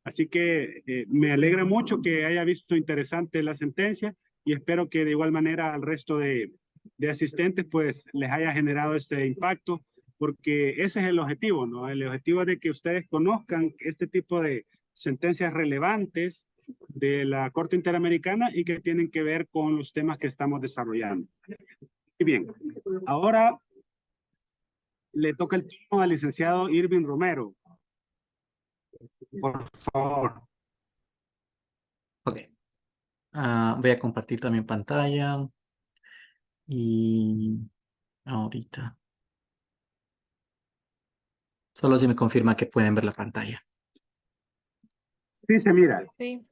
Así que me alegra mucho que haya visto interesante la sentencia y espero que de igual manera al resto de asistentes pues les haya generado este impacto, porque ese es el objetivo, ¿no? El objetivo es de que ustedes conozcan este tipo de sentencias relevantes de la Corte Interamericana y que tienen que ver con los temas que estamos desarrollando. Y bien, ahora le toca el turno al licenciado Irving Romero. Por favor. Ok. Voy a compartir también pantalla. Y ahorita. Solo si me confirma que pueden ver la pantalla. Sí, se mira. Sí.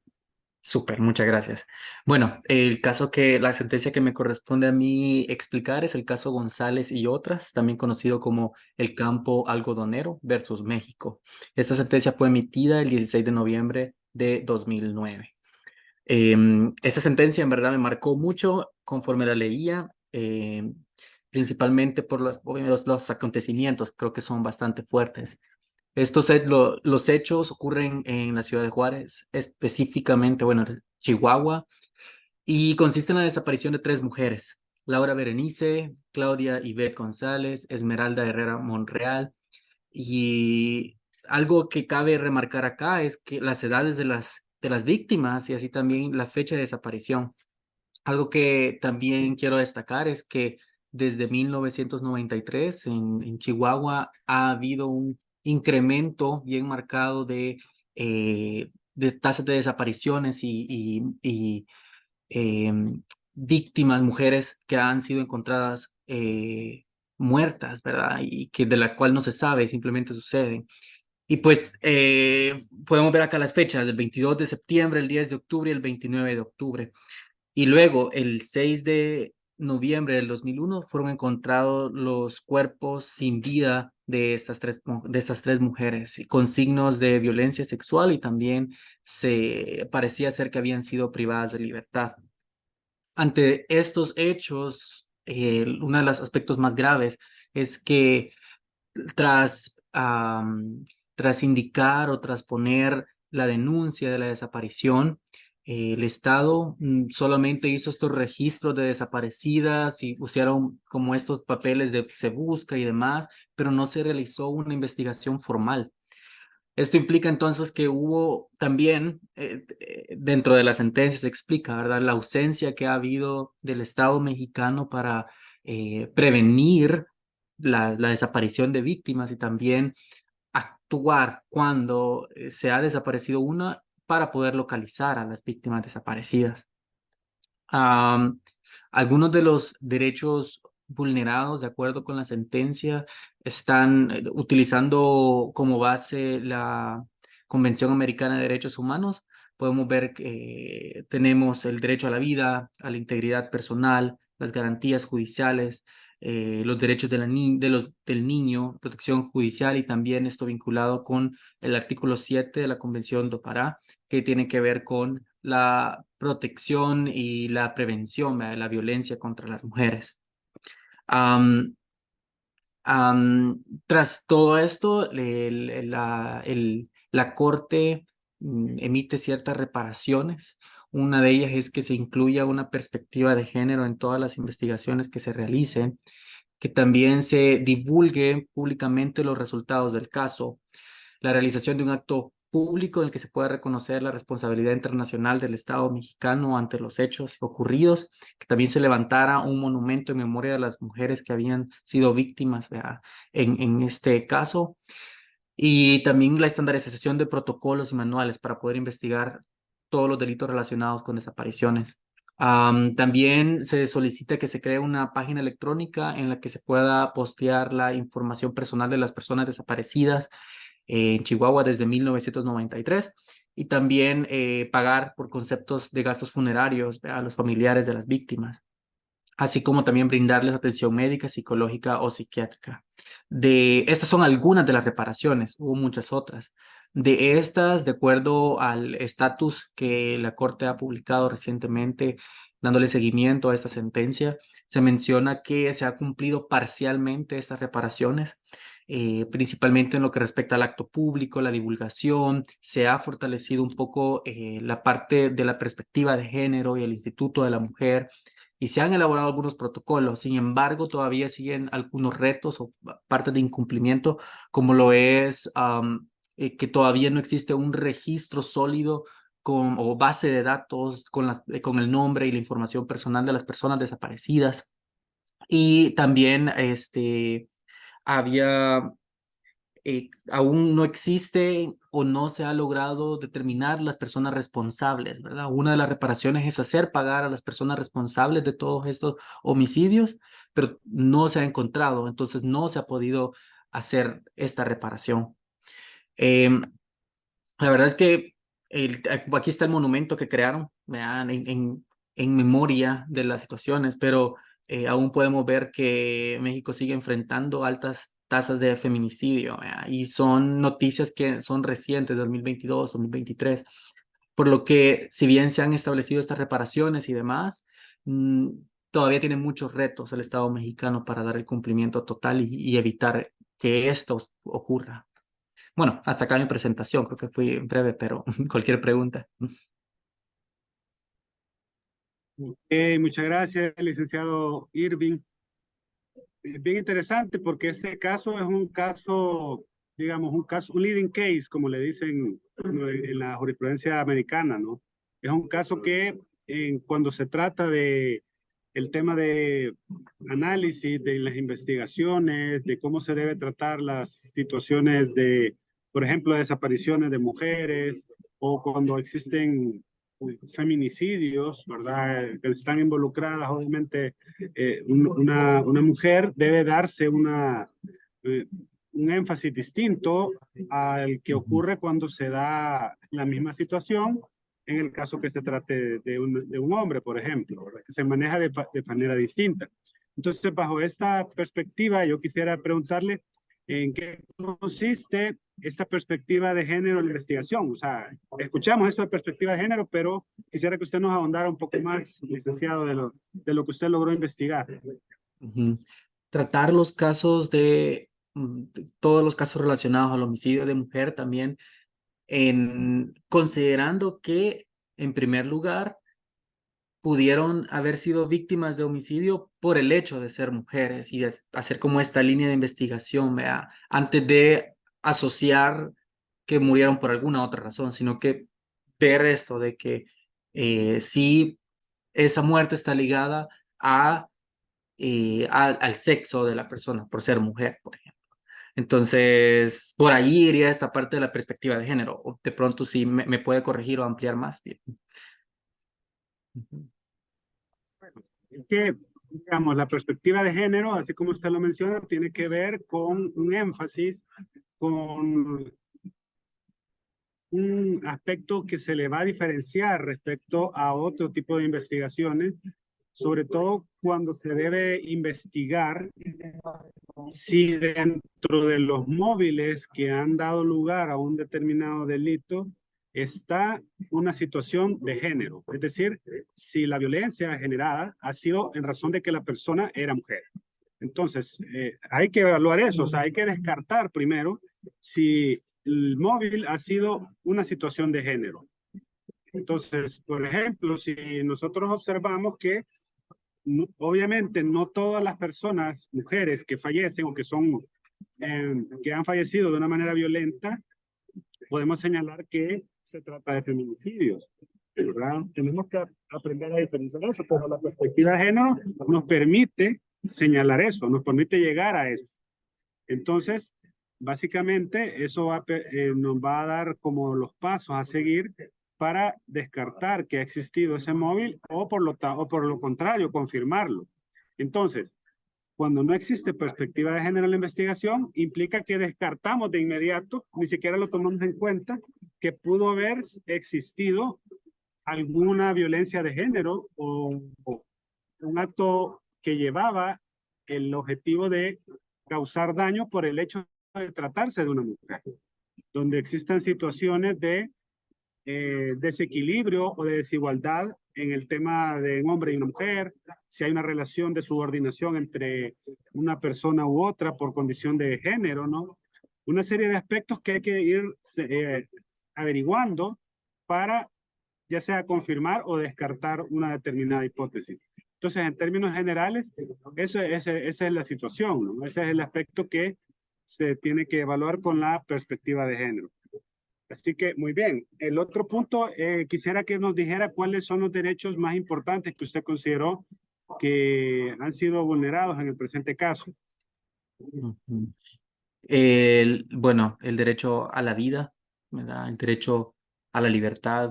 Súper, muchas gracias. Bueno, la sentencia que me corresponde a mí explicar es el caso González y otras, también conocido como el campo algodonero versus México. Esta sentencia fue emitida el 16 de noviembre de 2009. Esta sentencia en verdad me marcó mucho conforme la leía, principalmente por los acontecimientos, creo que son bastante fuertes. Los hechos ocurren en la ciudad de Juárez, específicamente, bueno, Chihuahua, y consiste en la desaparición de 3 mujeres: Laura Berenice, Claudia Ivette González, Esmeralda Herrera Monreal. Y algo que cabe remarcar acá es que las edades de las víctimas y así también la fecha de desaparición. Algo que también quiero destacar es que desde 1993 en Chihuahua ha habido un incremento bien marcado de tasas de desapariciones y víctimas, mujeres que han sido encontradas muertas, ¿verdad? Y que de la cual no se sabe, simplemente suceden. Y pues podemos ver acá las fechas: el 22 de septiembre, el 10 de octubre y el 29 de octubre. Y luego, el 6 de noviembre del 2001, fueron encontrados los cuerpos sin vida de estas tres mujeres, con signos de violencia sexual, y también parecía ser que habían sido privadas de libertad. Ante estos hechos, uno de los aspectos más graves es que tras indicar o tras poner la denuncia de la desaparición, el Estado solamente hizo estos registros de desaparecidas y pusieron como estos papeles de se busca y demás, pero no se realizó una investigación formal. Esto implica entonces que hubo también, dentro de la sentencia se explica, ¿verdad?, la ausencia que ha habido del Estado mexicano para prevenir la desaparición de víctimas y también actuar cuando se ha desaparecido una para poder localizar a las víctimas desaparecidas. Algunos de los derechos vulnerados, de acuerdo con la sentencia, están utilizando como base la Convención Americana de Derechos Humanos. Podemos ver que tenemos el derecho a la vida, a la integridad personal, las garantías judiciales, los derechos del niño, protección judicial, y también esto vinculado con el artículo 7 de la Convención do Pará, que tiene que ver con la protección y la prevención de la violencia contra las mujeres. Tras todo esto, la Corte emite ciertas reparaciones. Una de ellas es que se incluya una perspectiva de género en todas las investigaciones que se realicen, que también se divulgue públicamente los resultados del caso, la realización de un acto público en el que se pueda reconocer la responsabilidad internacional del Estado mexicano ante los hechos ocurridos, que también se levantara un monumento en memoria de las mujeres que habían sido víctimas en este caso, y también la estandarización de protocolos y manuales para poder investigar todos los delitos relacionados con desapariciones. También se solicita que se cree una página electrónica en la que se pueda postear la información personal de las personas desaparecidas en Chihuahua desde 1993, y también pagar por conceptos de gastos funerarios a los familiares de las víctimas, así como también brindarles atención médica, psicológica o psiquiátrica. Estas son algunas de las reparaciones, hubo muchas otras. De estas, de acuerdo al estatus que la Corte ha publicado recientemente, dándole seguimiento a esta sentencia, se menciona que se ha cumplido parcialmente estas reparaciones, principalmente en lo que respecta al acto público, la divulgación. Se ha fortalecido un poco la parte de la perspectiva de género y el Instituto de la Mujer, y se han elaborado algunos protocolos. Sin embargo, todavía siguen algunos retos o partes de incumplimiento, como lo es que todavía no existe un registro sólido o base de datos con el nombre y la información personal de las personas desaparecidas. Y también aún no existe o no se ha logrado determinar las personas responsables, ¿verdad? Una de las reparaciones es hacer pagar a las personas responsables de todos estos homicidios, pero no se ha encontrado, entonces no se ha podido hacer esta reparación. La verdad es que aquí está el monumento que crearon, ¿verdad?, en memoria de las situaciones, pero aún podemos ver que México sigue enfrentando altas tasas de feminicidio, ¿verdad?, y son noticias que son recientes, 2022, 2023, por lo que si bien se han establecido estas reparaciones y demás, todavía tiene muchos retos el Estado mexicano para dar el cumplimiento total y evitar que esto ocurra. Bueno, hasta acá mi presentación, creo que fui breve, pero cualquier pregunta. Muchas gracias, licenciado Irving. Bien interesante, porque este caso es un caso, digamos, un leading case, como le dicen en la jurisprudencia americana, ¿no? Es un caso que cuando se trata de el tema de análisis, de las investigaciones, de cómo se debe tratar las situaciones de, por ejemplo, desapariciones de mujeres, o cuando existen feminicidios, ¿verdad?, que están involucradas, obviamente, una mujer, debe darse un énfasis distinto al que ocurre cuando se da la misma situación en el caso que se trate de un hombre, por ejemplo, ¿verdad?, que se maneja de manera distinta. Entonces, bajo esta perspectiva, yo quisiera preguntarle en qué consiste esta perspectiva de género en la investigación. O sea, escuchamos eso de perspectiva de género, pero quisiera que usted nos ahondara un poco más, licenciado, de lo que usted logró investigar. Tratar los casos todos los casos relacionados al homicidio de mujer también, considerando que, en primer lugar, pudieron haber sido víctimas de homicidio por el hecho de ser mujeres, y hacer como esta línea de investigación, ¿verdad?, antes de asociar que murieron por alguna otra razón, sino que ver esto de que sí, esa muerte está ligada al sexo de la persona, por ser mujer, por ejemplo. Entonces, por ahí iría esta parte de la perspectiva de género. O de pronto sí me puede corregir o ampliar más. Bien. Ujú. Es que, digamos, la perspectiva de género, así como usted lo menciona, tiene que ver con un énfasis, con un aspecto que se le va a diferenciar respecto a otro tipo de investigaciones, sobre todo cuando se debe investigar si dentro de los móviles que han dado lugar a un determinado delito está una situación de género, es decir, si la violencia generada ha sido en razón de que la persona era mujer. Entonces, hay que evaluar eso, o sea, hay que descartar primero si el móvil ha sido una situación de género. Entonces, por ejemplo, si nosotros observamos que obviamente no todas las personas, mujeres que fallecen o que son, que han fallecido de una manera violenta, podemos señalar que se trata de feminicidios, ¿verdad? Tenemos que aprender a diferenciar eso, pero la perspectiva de género nos permite señalar eso, nos permite llegar a eso. Entonces, básicamente, eso nos va a dar como los pasos a seguir para descartar que ha existido ese móvil o por lo contrario, confirmarlo. Entonces, cuando no existe perspectiva de género en la investigación, implica que descartamos de inmediato, ni siquiera lo tomamos en cuenta, que pudo haber existido alguna violencia de género o un acto que llevaba el objetivo de causar daño por el hecho de tratarse de una mujer, donde existan situaciones de desequilibrio o de desigualdad en el tema de un hombre y una mujer, si hay una relación de subordinación entre una persona u otra por condición de género, ¿no? Una serie de aspectos que hay que ir averiguando para ya sea confirmar o descartar una determinada hipótesis. Entonces, en términos generales, esa es la situación, ¿no? Ese es el aspecto que se tiene que evaluar con la perspectiva de género. Así que, muy bien. El otro punto, quisiera que nos dijera cuáles son los derechos más importantes que usted consideró que han sido vulnerados en el presente caso. Ujú. Bueno, el derecho a la vida, ¿verdad? El derecho a la libertad,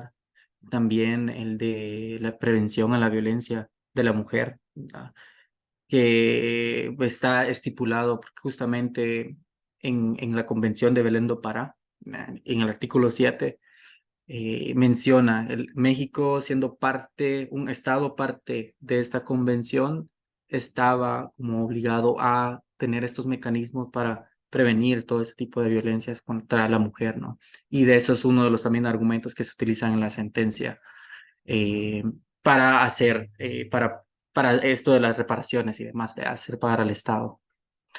también el de la prevención a la violencia de la mujer, ¿verdad? Que está estipulado justamente en la Convención de Belén do Pará, en el artículo 7, menciona México siendo parte, un estado parte de esta convención, estaba como obligado a tener estos mecanismos para prevenir todo este tipo de violencias contra la mujer, ¿no? Y de eso es uno de los también argumentos que se utilizan en la sentencia eh, para hacer, para esto de las reparaciones y demás, hacer pagar al Estado.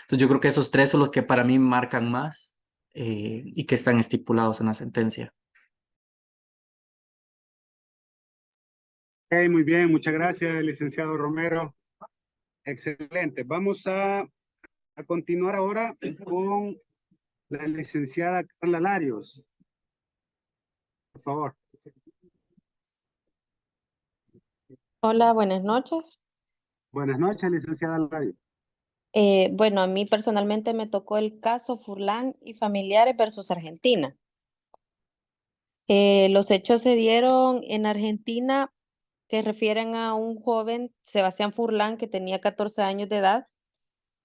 Entonces yo creo que esos tres son los que para mí marcan más y que están estipulados en la sentencia. Okay, muy bien, muchas gracias, licenciado Romero. Excelente. Vamos a continuar ahora con la licenciada Carla Larios. Por favor. Hola, buenas noches. Buenas noches, licenciada Larios. Bueno, a mí personalmente me tocó el caso Furlan y familiares versus Argentina. Los hechos se dieron en Argentina que refieren a un joven, Sebastián Furlan, que tenía 14 años de edad.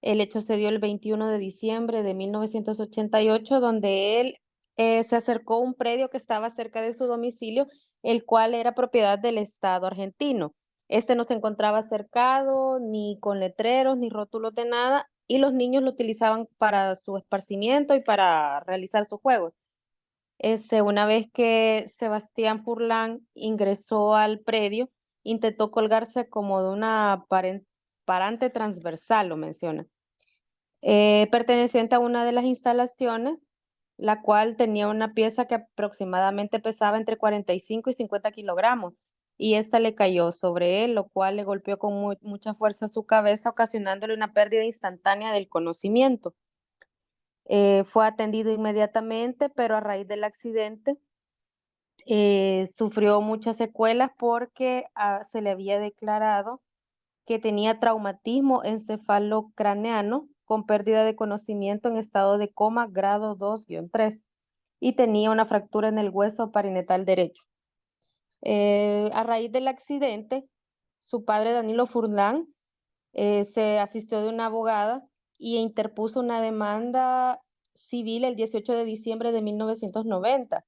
El hecho se dio el 21 de diciembre de 1988, donde él se acercó a un predio que estaba cerca de su domicilio, el cual era propiedad del Estado argentino. Este no se encontraba cercado, ni con letreros, ni rótulos de nada, y los niños lo utilizaban para su esparcimiento y para realizar sus juegos. Una vez que Sebastián Furlan ingresó al predio, intentó colgarse como de una parante transversal, lo menciona, perteneciente a una de las instalaciones, la cual tenía una pieza que aproximadamente pesaba entre 45 y 50 kilogramos, y esta le cayó sobre él, lo cual le golpeó con mucha fuerza su cabeza, ocasionándole una pérdida instantánea del conocimiento. Fue atendido inmediatamente, pero a raíz del accidente sufrió muchas secuelas porque se le había declarado que tenía traumatismo encefalocraneano con pérdida de conocimiento en estado de coma grado 2-3 y tenía una fractura en el hueso parietal derecho. A raíz del accidente, su padre Danilo Furlan se asistió de una abogada y interpuso una demanda civil el 18 de diciembre de 1990,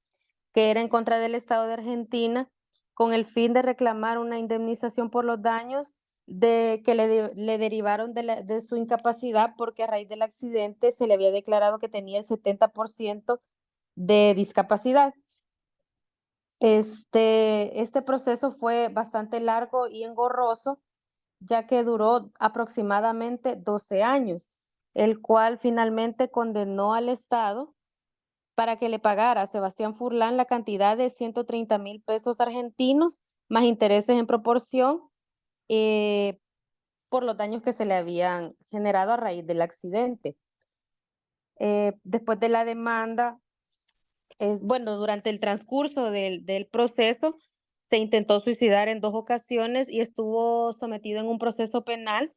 que era en contra del Estado de Argentina, con el fin de reclamar una indemnización por los daños que le derivaron de su incapacidad, porque a raíz del accidente se le había declarado que tenía el 70% de discapacidad. Este proceso fue bastante largo y engorroso, ya que duró aproximadamente 12 años, el cual finalmente condenó al Estado para que le pagara a Sebastián Furlan la cantidad de 130.000 pesos argentinos, más intereses en proporción, por los daños que se le habían generado a raíz del accidente. Después de la demanda, durante el transcurso del proceso, se intentó suicidar en 2 ocasiones y estuvo sometido en un proceso penal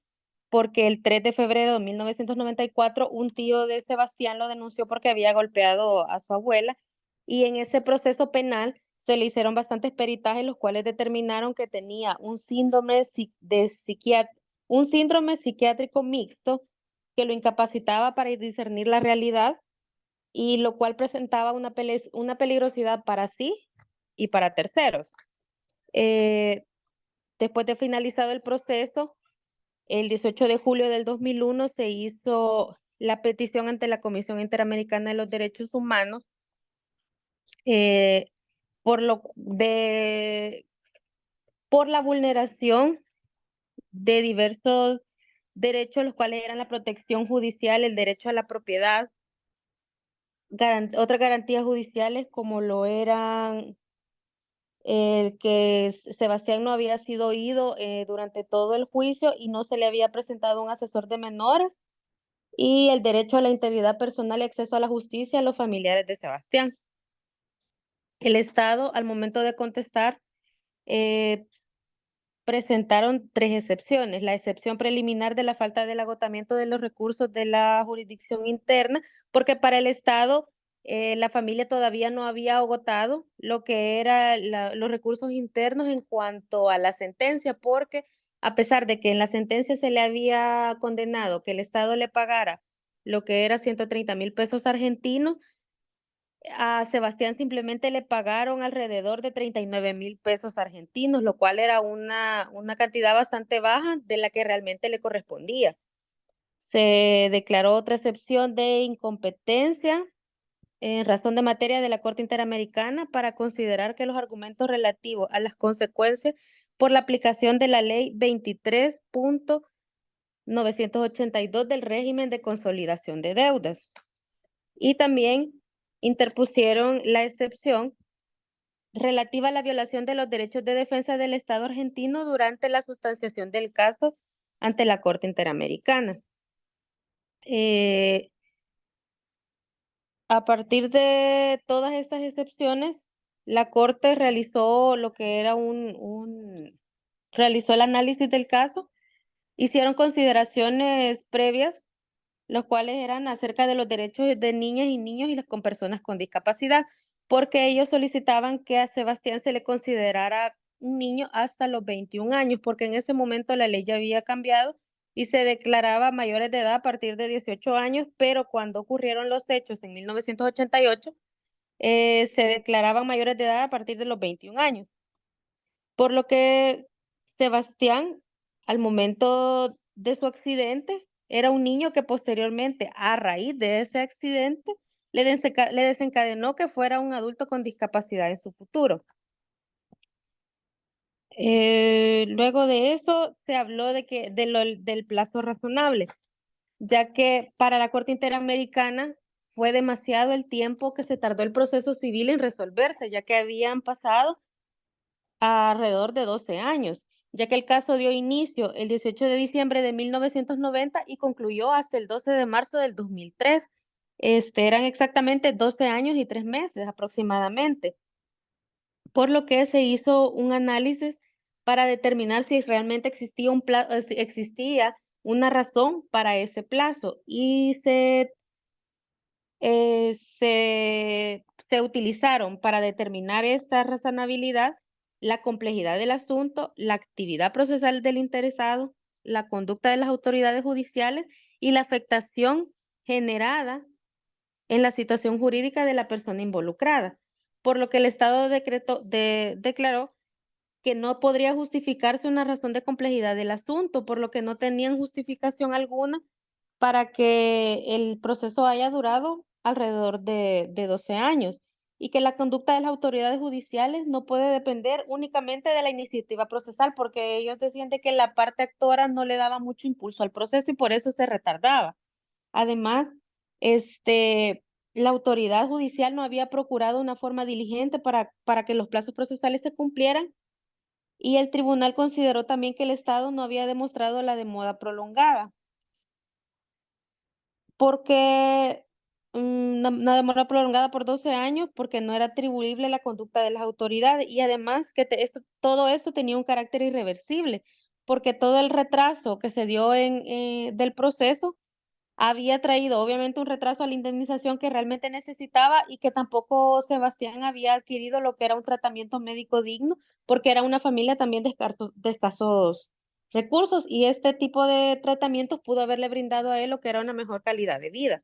porque el 3 de febrero de 1994 un tío de Sebastián lo denunció porque había golpeado a su abuela, y en ese proceso penal se le hicieron bastantes peritajes, los cuales determinaron que tenía un síndrome psiquiátrico mixto que lo incapacitaba para discernir la realidad, y lo cual presentaba una peligrosidad para sí y para terceros. Después de finalizado el proceso, el 18 de julio del 2001 se hizo la petición ante la Comisión Interamericana de los Derechos Humanos por la vulneración de diversos derechos, los cuales eran la protección judicial, el derecho a la propiedad, otras garantías judiciales como lo eran el que Sebastián no había sido oído durante todo el juicio y no se le había presentado un asesor de menores, y el derecho a la integridad personal y acceso a la justicia a los familiares de Sebastián. El Estado, al momento de contestar, presentaron 3 excepciones: la excepción preliminar de la falta del agotamiento de los recursos de la jurisdicción interna, porque para el Estado la familia todavía no había agotado lo que eran los recursos internos en cuanto a la sentencia, porque a pesar de que en la sentencia se le había condenado que el Estado le pagara lo que era 130.000 pesos argentinos, a Sebastián simplemente le pagaron alrededor de 39.000 pesos argentinos, lo cual era una cantidad bastante baja de la que realmente le correspondía. Se declaró otra excepción de incompetencia en razón de materia de la Corte Interamericana para considerar que los argumentos relativos a las consecuencias por la aplicación de la Ley 23.982 del régimen de consolidación de deudas. Y también interpusieron la excepción relativa a la violación de los derechos de defensa del Estado argentino durante la sustanciación del caso ante la Corte Interamericana. A partir de todas estas excepciones, la Corte realizó lo que era realizó el análisis del caso, hicieron consideraciones previas, los cuales eran acerca de los derechos de niñas y niños y con personas con discapacidad, porque ellos solicitaban que a Sebastián se le considerara un niño hasta los 21 años, porque en ese momento la ley ya había cambiado y se declaraba mayores de edad a partir de 18 años, pero cuando ocurrieron los hechos en 1988, se declaraban mayores de edad a partir de los 21 años. Por lo que Sebastián, al momento de su accidente, era un niño que posteriormente, a raíz de ese accidente, le desencadenó que fuera un adulto con discapacidad en su futuro. Luego de eso se habló del plazo razonable, ya que para la Corte Interamericana fue demasiado el tiempo que se tardó el proceso civil en resolverse, ya que habían pasado alrededor de 12 años, ya que el caso dio inicio el 18 de diciembre de 1990 y concluyó hasta el 12 de marzo del 2003. eran exactamente 12 años y 3 meses aproximadamente, por lo que se hizo un análisis para determinar si realmente existía existía una razón para ese plazo y se utilizaron para determinar esta razonabilidad la complejidad del asunto, la actividad procesal del interesado, la conducta de las autoridades judiciales y la afectación generada en la situación jurídica de la persona involucrada, por lo que el Estado declaró que no podría justificarse una razón de complejidad del asunto, por lo que no tenían justificación alguna para que el proceso haya durado alrededor de 12 años y que la conducta de las autoridades judiciales no puede depender únicamente de la iniciativa procesal, porque ellos decían de que la parte actora no le daba mucho impulso al proceso y por eso se retardaba. Además, la autoridad judicial no había procurado una forma diligente para que los plazos procesales se cumplieran y el tribunal consideró también que el Estado no había demostrado la demora prolongada, porque una demora prolongada por 12 años, porque no era atribuible la conducta de las autoridades y además que todo esto tenía un carácter irreversible, porque todo el retraso que se dio del proceso había traído obviamente un retraso a la indemnización que realmente necesitaba y que tampoco Sebastián había adquirido lo que era un tratamiento médico digno, porque era una familia también de escasos recursos y este tipo de tratamientos pudo haberle brindado a él lo que era una mejor calidad de vida.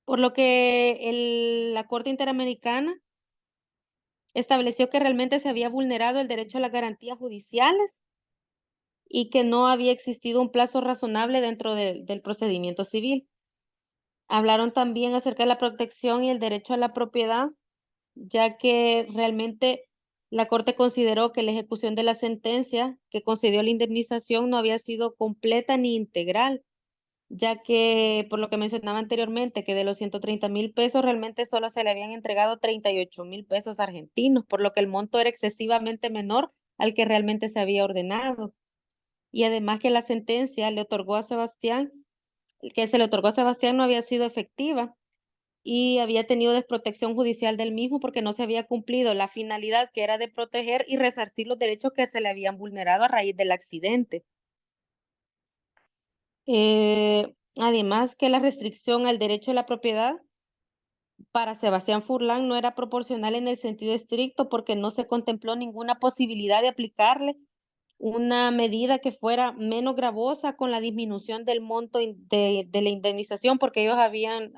Por lo que la Corte Interamericana estableció que realmente se había vulnerado el derecho a las garantías judiciales y que no había existido un plazo razonable dentro del procedimiento civil. Hablaron también acerca de la protección y el derecho a la propiedad, ya que realmente la Corte consideró que la ejecución de la sentencia que concedió la indemnización no había sido completa ni integral, ya que, por lo que mencionaba anteriormente, que de los 130,000 pesos realmente solo se le habían entregado 38,000 pesos argentinos, por lo que el monto era excesivamente menor al que realmente se había ordenado. Y además que la sentencia que se le otorgó a Sebastián no había sido efectiva y había tenido desprotección judicial del mismo porque no se había cumplido la finalidad que era de proteger y resarcir los derechos que se le habían vulnerado a raíz del accidente. Además que la restricción al derecho a la propiedad para Sebastián Furlan no era proporcional en el sentido estricto porque no se contempló ninguna posibilidad de aplicarle una medida que fuera menos gravosa con la disminución del monto de la indemnización porque ellos habían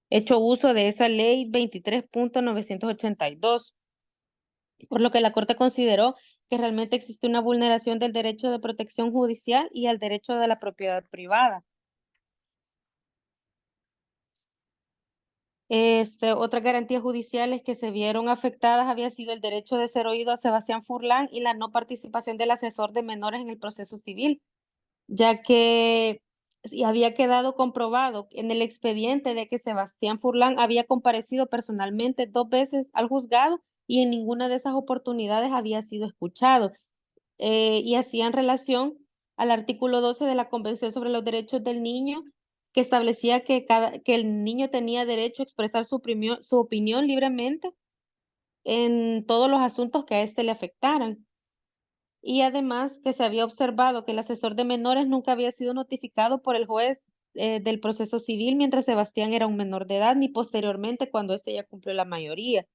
hecho uso de esa ley 23.982, por lo que la Corte consideró que realmente existe una vulneración del derecho de protección judicial y al derecho de la propiedad privada. Otras garantías judiciales que se vieron afectadas había sido el derecho de ser oído a Sebastián Furlan y la no participación del asesor de menores en el proceso civil, ya que había quedado comprobado en el expediente de que Sebastián Furlan había comparecido personalmente 2 veces al juzgado y en ninguna de esas oportunidades había sido escuchado. Y hacían relación al artículo 12 de la Convención sobre los Derechos del Niño, que establecía que el niño tenía derecho a expresar su opinión libremente en todos los asuntos que a éste le afectaran. Y además que se había observado que el asesor de menores nunca había sido notificado por el juez del proceso civil mientras Sebastián era un menor de edad, ni posteriormente cuando éste ya cumplió la mayoría,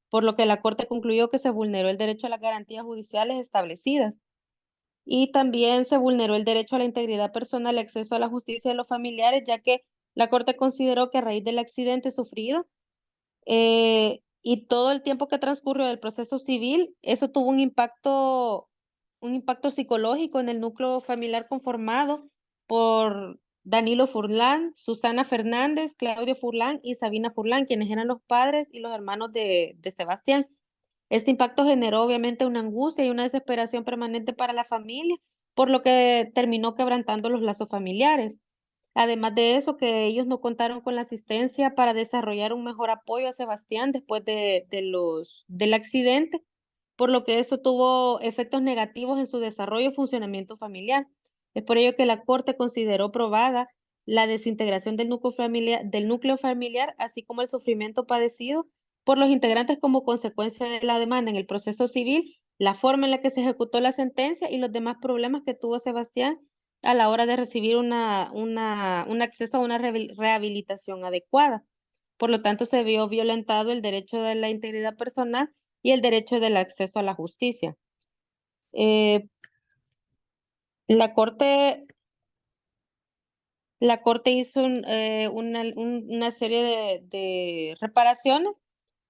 por lo que la Corte concluyó que se vulneró el derecho a las garantías judiciales establecidas. Y también se vulneró el derecho a la integridad personal y acceso a la justicia de los familiares, ya que la Corte consideró que a raíz del accidente sufrido y todo el tiempo que transcurrió del proceso civil, eso tuvo un impacto psicológico en el núcleo familiar conformado por Danilo Furlan, Susana Fernández, Claudio Furlan y Sabina Furlan, quienes eran los padres y los hermanos de Sebastián. Este impacto generó obviamente una angustia y una desesperación permanente para la familia, por lo que terminó quebrantando los lazos familiares. Además de eso, que ellos no contaron con la asistencia para desarrollar un mejor apoyo a Sebastián después del accidente, por lo que esto tuvo efectos negativos en su desarrollo y funcionamiento familiar. Es por ello que la Corte consideró probada la desintegración del núcleo familiar, así como el sufrimiento padecido por los integrantes como consecuencia de la demanda en el proceso civil, la forma en la que se ejecutó la sentencia y los demás problemas que tuvo Sebastián a la hora de recibir un acceso a una rehabilitación adecuada. Por lo tanto, se vio violentado el derecho de la integridad personal y el derecho del acceso a la justicia. La Corte hizo una serie de reparaciones,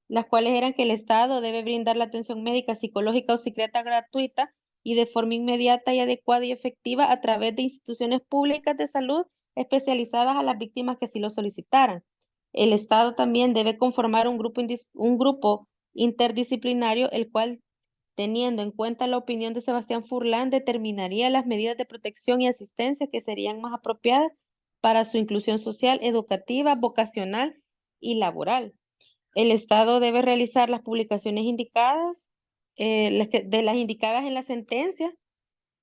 las cuales eran que el Estado debe brindar la atención médica, psicológica o psiquiátrica gratuita y de forma inmediata y adecuada y efectiva a través de instituciones públicas de salud especializadas a las víctimas que así lo solicitaran. El Estado también debe conformar un grupo interdisciplinario, el cual, teniendo en cuenta la opinión de Sebastián Furlan, determinaría las medidas de protección y asistencia que serían más apropiadas para su inclusión social, educativa, vocacional y laboral. El Estado debe realizar las publicaciones indicadas, de las indicadas en la sentencia,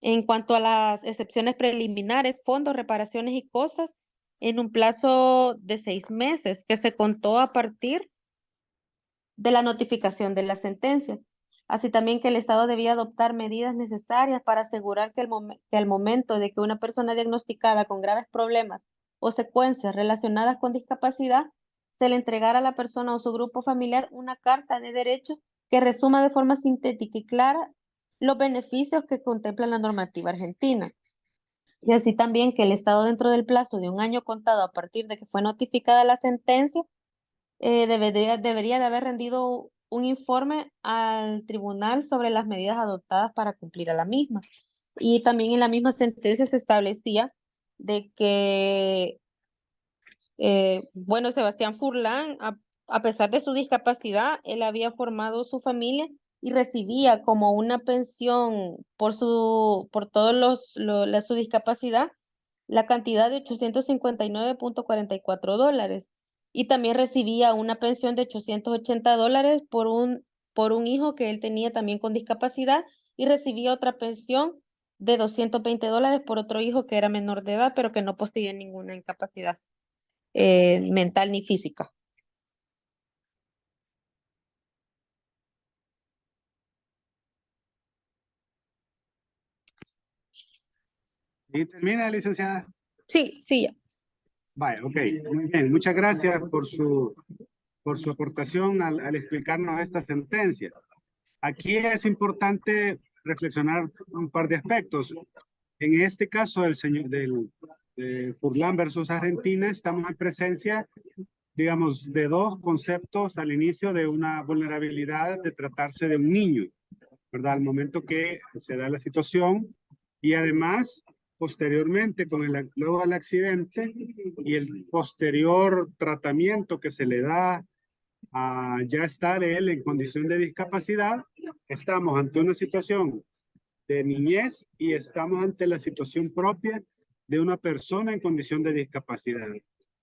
en cuanto a las excepciones preliminares, fondos, reparaciones y cosas, en un plazo de 6 meses, que se contó a partir de la notificación de la sentencia. Así también que el Estado debía adoptar medidas necesarias para asegurar que al momento de que una persona diagnosticada con graves problemas o secuencias relacionadas con discapacidad, se le entregara a la persona o su grupo familiar una carta de derechos que resuma de forma sintética y clara los beneficios que contempla la normativa argentina. Y así también que el Estado, dentro del plazo de 1 año contado a partir de que fue notificada la sentencia, debería de haber rendido un informe al tribunal sobre las medidas adoptadas para cumplir a la misma. Y también en la misma sentencia se establecía de que, bueno, Sebastián Furlan, a pesar de su discapacidad, él había formado su familia y recibía como una pensión por su discapacidad la cantidad de $859.44. Y también recibía una pensión de $880 por un hijo que él tenía también con discapacidad, y recibía otra pensión de $220 por otro hijo que era menor de edad, pero que no poseía ninguna incapacidad mental ni física. ¿Y termina, licenciada? Sí, sí, ya. Vale, ok, muy bien. Muchas gracias por su aportación al explicarnos esta sentencia. Aquí es importante reflexionar un par de aspectos. En este caso de Furlan versus Argentina, estamos en presencia, digamos, de dos conceptos al inicio de una vulnerabilidad de tratarse de un niño, ¿verdad? Al momento que se da la situación, y además, posteriormente, luego del accidente y el posterior tratamiento que se le da a ya estar él en condición de discapacidad, estamos ante una situación de niñez y estamos ante la situación propia de una persona en condición de discapacidad.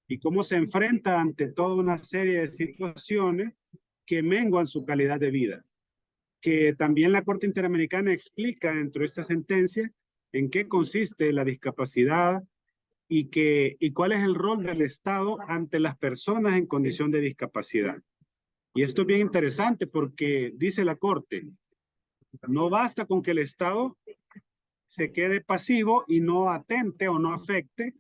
Y cómo se enfrenta ante toda una serie de situaciones que menguan su calidad de vida. Que también la Corte Interamericana explica dentro de esta sentencia en qué consiste la discapacidad y cuál es el rol del Estado ante las personas en condición de discapacidad. Y esto es bien interesante porque dice la Corte, no basta con que el Estado se quede pasivo y no atente o no afecte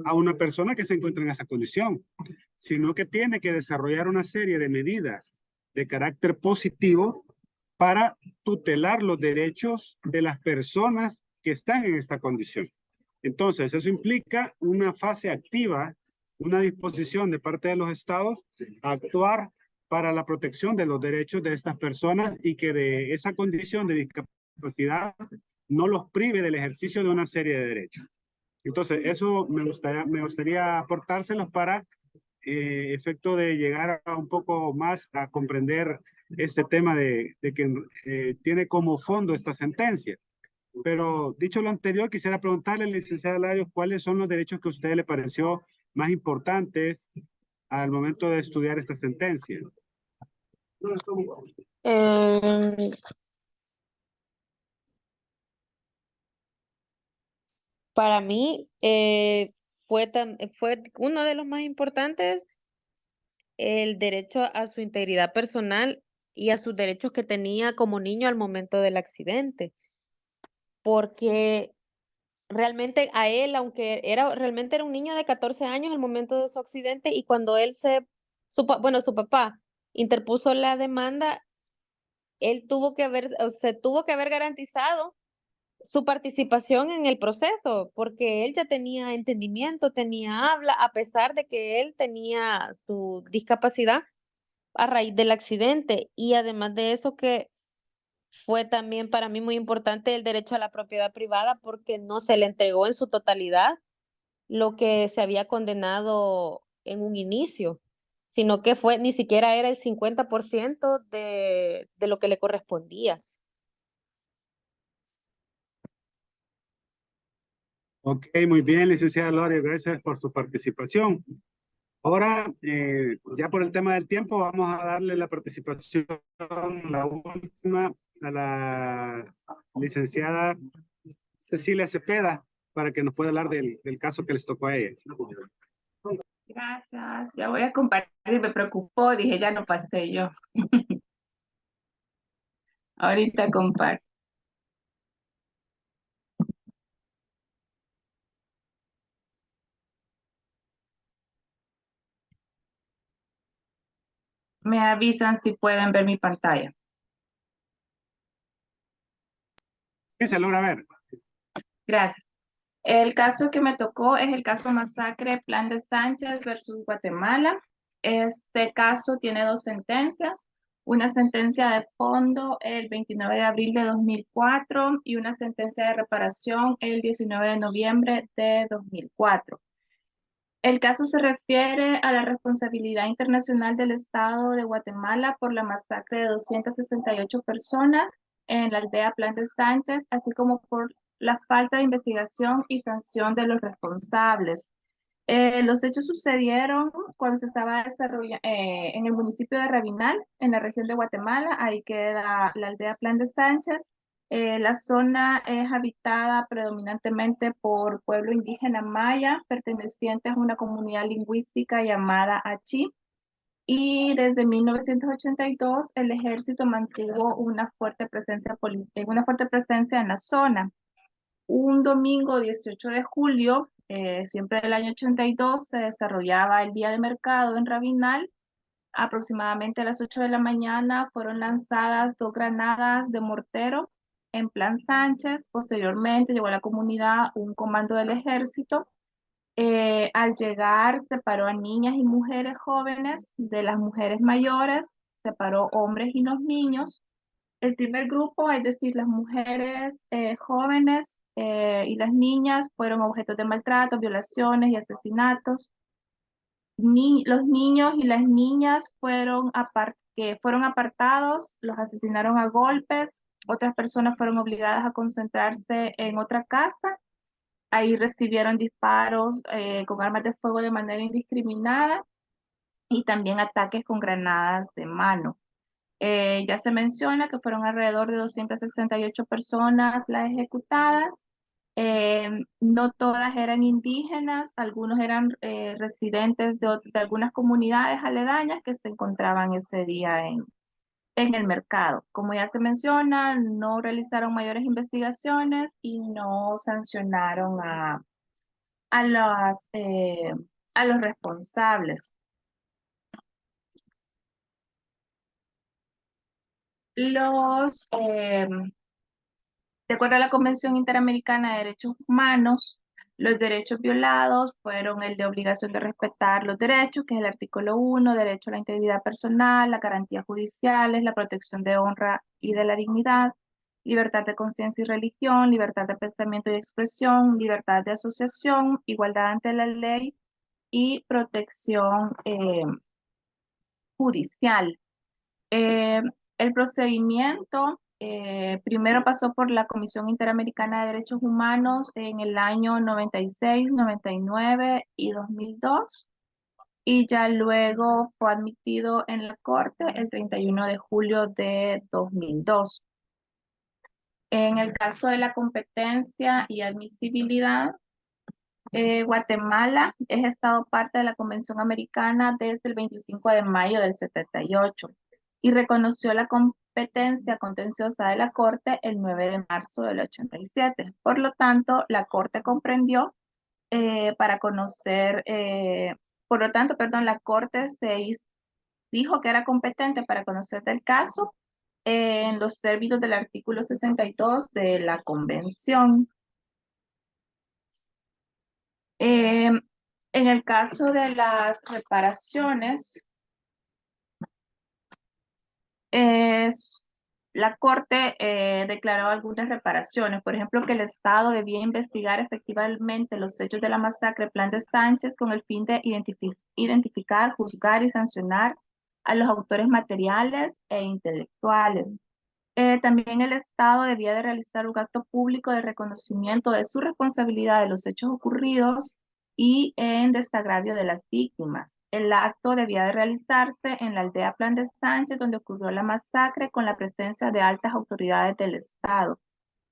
a una persona que se encuentra en esa condición, sino que tiene que desarrollar una serie de medidas de carácter positivo para tutelar los derechos de las personas que están en esta condición. Entonces, eso implica una fase activa, una disposición de parte de los estados a actuar para la protección de los derechos de estas personas y que de esa condición de discapacidad no los prive del ejercicio de una serie de derechos. Entonces, eso me gustaría aportárselos para efecto de llegar a un poco más a comprender este tema de que tiene como fondo esta sentencia. Pero dicho lo anterior, quisiera preguntarle, licenciada Larios, ¿cuáles son los derechos que a usted le pareció más importantes al momento de estudiar esta sentencia? Para mí fue uno de los más importantes, el derecho a su integridad personal y a sus derechos que tenía como niño al momento del accidente, porque realmente a él, aunque realmente era un niño de 14 años al momento de su accidente, y cuando él su papá interpuso la demanda, él se tuvo que haber garantizado su participación en el proceso, porque él ya tenía entendimiento, tenía habla, a pesar de que él tenía su discapacidad a raíz del accidente. Y además de eso, que fue también para mí muy importante el derecho a la propiedad privada, porque no se le entregó en su totalidad lo que se había condenado en un inicio, sino que ni siquiera era el 50% de lo que le correspondía. Ok, muy bien, licenciada Lore, gracias por su participación. Ahora, ya por el tema del tiempo, vamos a darle la participación, la última, a la licenciada Cecilia Cepeda, para que nos pueda hablar del caso que les tocó a ella. Gracias, ya voy a compartir, me preocupó, dije ya no pasé yo. Ahorita comparto. Me avisan si pueden ver mi pantalla. ¿Qué se logra ver? Gracias. El caso que me tocó es el caso Masacre Plan de Sánchez versus Guatemala. Este caso tiene dos sentencias. Una sentencia de fondo el 29 de abril de 2004 y una sentencia de reparación el 19 de noviembre de 2004. El caso se refiere a la responsabilidad internacional del Estado de Guatemala por la masacre de 268 personas en la aldea Plan de Sánchez, así como por la falta de investigación y sanción de los responsables. Los hechos sucedieron cuando se estaba desarrollando en el municipio de Rabinal, en la región de Guatemala. Ahí queda la aldea Plan de Sánchez. La zona es habitada predominantemente por pueblo indígena maya, pertenecientes a una comunidad lingüística llamada Achi. Y desde 1982 el ejército mantuvo una fuerte presencia en la zona. Un domingo 18 de julio, siempre del año 82, se desarrollaba el día de mercado en Rabinal. Aproximadamente a las 8 de la mañana fueron lanzadas 2 granadas de mortero en Plan Sánchez. Posteriormente llegó a la comunidad un comando del ejército. Al llegar separó a niñas y mujeres jóvenes de las mujeres mayores, separó hombres y los niños. El primer grupo, es decir, las mujeres jóvenes y las niñas, fueron objetos de maltrato, violaciones y asesinatos. Los niños y las niñas que fueron apartados, los asesinaron a golpes. Otras personas fueron obligadas a concentrarse en otra casa. Ahí recibieron disparos con armas de fuego de manera indiscriminada y también ataques con granadas de mano. Ya se menciona que fueron alrededor de 268 personas las ejecutadas. No todas eran indígenas, algunos eran residentes de algunas comunidades aledañas que se encontraban ese día en el mercado. Como ya se menciona, no realizaron mayores investigaciones y no sancionaron a los responsables. De acuerdo a la Convención Interamericana de Derechos Humanos, los derechos violados fueron el de obligación de respetar los derechos, que es el artículo 1, derecho a la integridad personal, las garantías judiciales, la protección de honra y de la dignidad, libertad de conciencia y religión, libertad de pensamiento y expresión, libertad de asociación, igualdad ante la ley y protección judicial. El procedimiento primero pasó por la Comisión Interamericana de Derechos Humanos en el año 96, 99 y 2002, y ya luego fue admitido en la Corte el 31 de julio de 2002. En el caso de la competencia y admisibilidad, Guatemala es Estado parte de la Convención Americana desde el 25 de mayo del 78 y reconoció la competencia contenciosa de la Corte el 9 de marzo del 87. Por lo tanto, la Corte comprendió para conocer, por lo tanto, perdón, la Corte dijo que era competente para conocer del caso en los términos del artículo 62 de la Convención. En el caso de las reparaciones, la Corte declaró algunas reparaciones, por ejemplo, que el Estado debía investigar efectivamente los hechos de la masacre Plan de Sánchez con el fin de identificar, juzgar y sancionar a los autores materiales e intelectuales. También el Estado debía de realizar un acto público de reconocimiento de su responsabilidad de los hechos ocurridos y en desagravio de las víctimas. El acto debía de realizarse en la aldea Plan de Sánchez, donde ocurrió la masacre, con la presencia de altas autoridades del Estado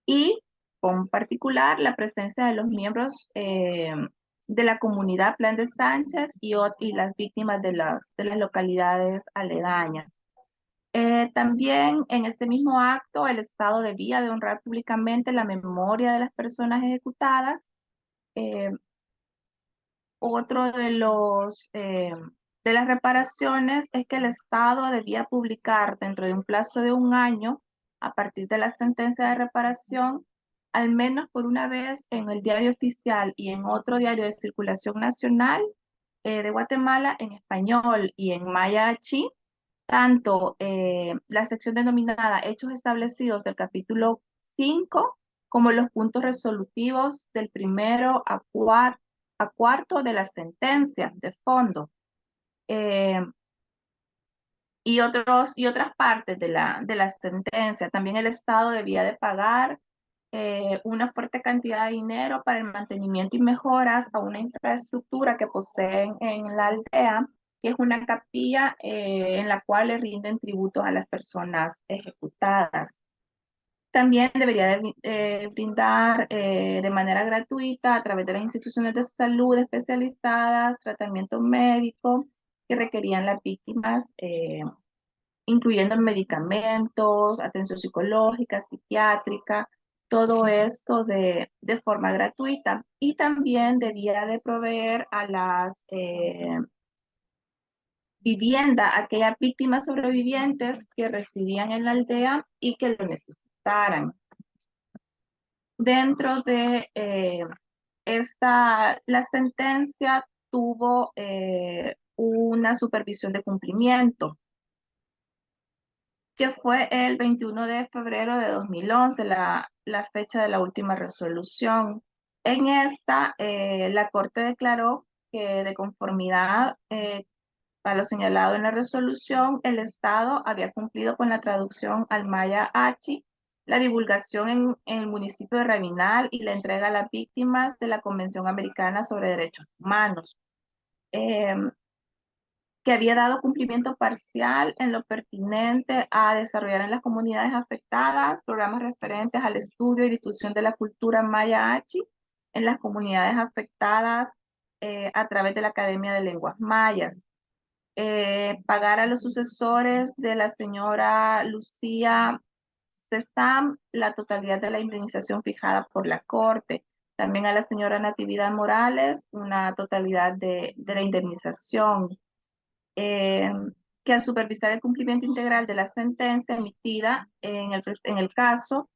y con particular la presencia de los miembros de la comunidad Plan de Sánchez y las víctimas de las localidades aledañas. También en este mismo acto el Estado debía de honrar públicamente la memoria de las personas ejecutadas. Otro de las reparaciones es que el Estado debía publicar dentro de un plazo de 1 año, a partir de la sentencia de reparación, al menos por una vez en el diario oficial y en otro diario de circulación nacional de Guatemala en español y en maya achí, tanto la sección denominada Hechos establecidos del capítulo 5 como los puntos resolutivos del primero a cuarto de la sentencia de fondo. Y otras partes de la sentencia. También el Estado debía de pagar una fuerte cantidad de dinero para el mantenimiento y mejoras a una infraestructura que poseen en la aldea, que es una capilla en la cual le rinden tributos a las personas ejecutadas. También debería brindar de manera gratuita a través de las instituciones de salud especializadas, tratamiento médico que requerían las víctimas, incluyendo medicamentos, atención psicológica, psiquiátrica, todo esto de forma gratuita. Y también debía de proveer a las viviendas, a aquellas víctimas sobrevivientes que residían en la aldea y que lo necesitaran. Dentro de la sentencia tuvo una supervisión de cumplimiento, que fue el 21 de febrero de 2011, la fecha de la última resolución. En esta, la Corte declaró que de conformidad a lo señalado en la resolución, el Estado había cumplido con la traducción al maya achí, la divulgación en el municipio de Rabinal y la entrega a las víctimas de la Convención Americana sobre Derechos Humanos. Que había dado cumplimiento parcial en lo pertinente a desarrollar en las comunidades afectadas programas referentes al estudio y difusión de la cultura maya achí en las comunidades afectadas a través de la Academia de Lenguas Mayas. Pagar a los sucesores de la señora Lucía Cesam la totalidad de la indemnización fijada por la Corte. También a la señora Natividad Morales una totalidad de la indemnización. Que al supervisar el cumplimiento integral de la sentencia emitida en el caso,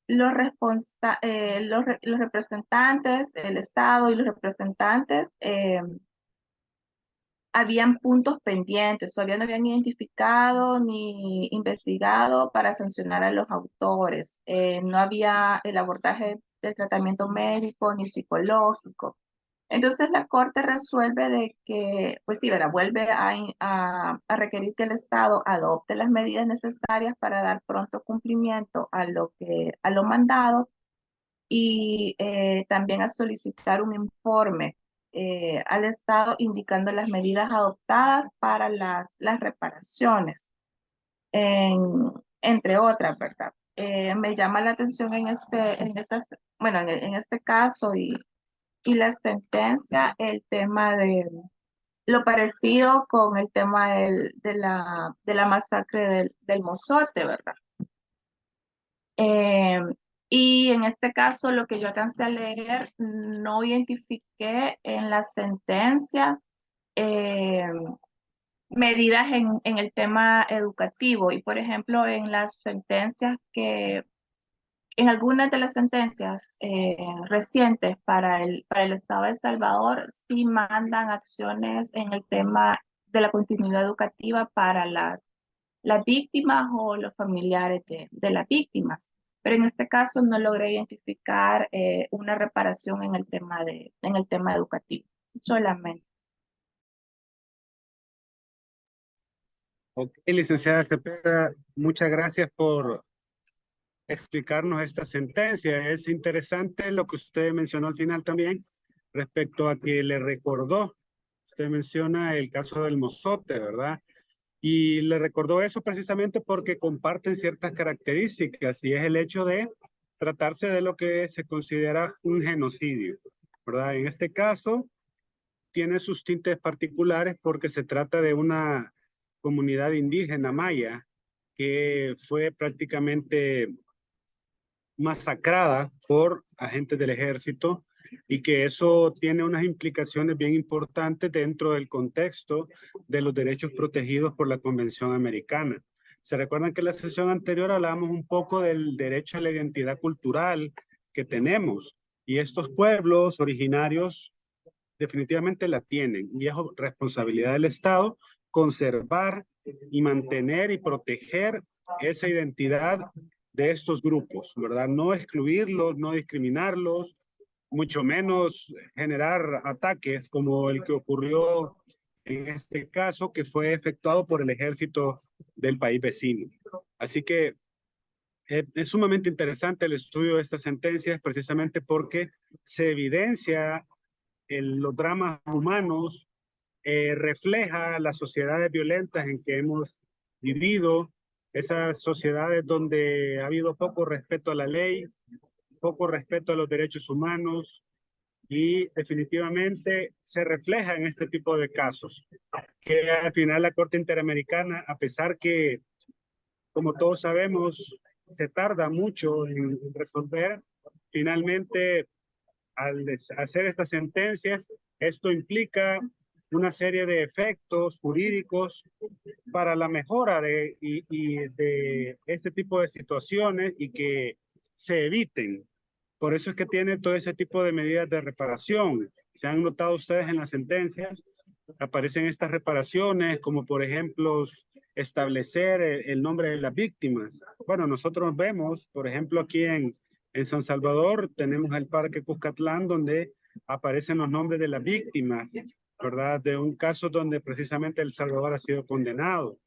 los representantes, el Estado y los representantes habían puntos pendientes, todavía no habían identificado ni investigado para sancionar a los autores. No había el abordaje del tratamiento médico ni psicológico. Entonces la Corte resuelve de que, pues sí, ¿verdad? Vuelve a requerir que el Estado adopte las medidas necesarias para dar pronto cumplimiento a lo mandado y también a solicitar un informe al Estado indicando las medidas adoptadas para las reparaciones, entre otras, ¿verdad? me llama la atención en en este caso y la sentencia, el tema de lo parecido con el tema de la masacre del Mozote, ¿verdad? Y en este caso, lo que yo alcancé a leer, no identifiqué en la sentencia medidas en el tema educativo. Y, por ejemplo, en las sentencias en algunas de las sentencias recientes para el Estado de El Salvador, sí mandan acciones en el tema de la continuidad educativa para las víctimas o los familiares de las víctimas. Pero en este caso no logré identificar una reparación en en el tema educativo, solamente. Ok, licenciada Cepeda, muchas gracias por explicarnos esta sentencia. Es interesante lo que usted mencionó al final también respecto a que le recordó, usted menciona el caso del Mozote, ¿verdad? Y le recordó eso precisamente porque comparten ciertas características y es el hecho de tratarse de lo que se considera un genocidio, ¿verdad? En este caso tiene sus tintes particulares porque se trata de una comunidad indígena maya que fue prácticamente masacrada por agentes del ejército y que eso tiene unas implicaciones bien importantes dentro del contexto de los derechos protegidos por la Convención Americana. Se recuerdan que en la sesión anterior hablábamos un poco del derecho a la identidad cultural que tenemos y estos pueblos originarios definitivamente la tienen y es responsabilidad del Estado conservar y mantener y proteger esa identidad de estos grupos, ¿verdad? No excluirlos, no discriminarlos, mucho menos generar ataques como el que ocurrió en este caso, que fue efectuado por el ejército del país vecino. Así que es sumamente interesante el estudio de estas sentencias precisamente porque se evidencia los dramas humanos, refleja las sociedades violentas en que hemos vivido, esas sociedades donde ha habido poco respeto a la ley, poco respeto a los derechos humanos y definitivamente se refleja en este tipo de casos, que al final la Corte Interamericana, a pesar que, como todos sabemos, se tarda mucho en resolver, finalmente al hacer estas sentencias, esto implica una serie de efectos jurídicos para la mejora de este tipo de situaciones y que se eviten. Por eso es que tiene todo ese tipo de medidas de reparación. Se han notado ustedes en las sentencias, aparecen estas reparaciones, como por ejemplo establecer el nombre de las víctimas. Bueno, nosotros vemos, por ejemplo, aquí en San Salvador tenemos el Parque Cuscatlán donde aparecen los nombres de las víctimas, ¿verdad? De un caso donde precisamente El Salvador ha sido condenado.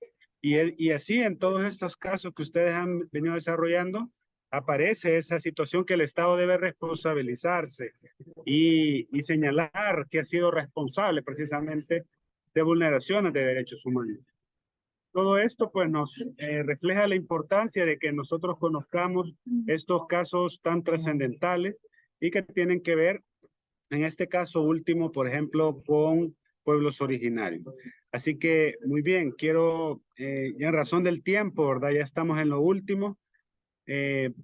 Y así en todos estos casos que ustedes han venido desarrollando, aparece esa situación que el Estado debe responsabilizarse y señalar que ha sido responsable precisamente de vulneraciones de derechos humanos. Todo esto pues nos refleja la importancia de que nosotros conozcamos estos casos tan trascendentales y que tienen que ver, en este caso último, por ejemplo, con pueblos originarios. Así que muy bien, quiero, ya en razón del tiempo, ¿verdad? Ya estamos en lo último.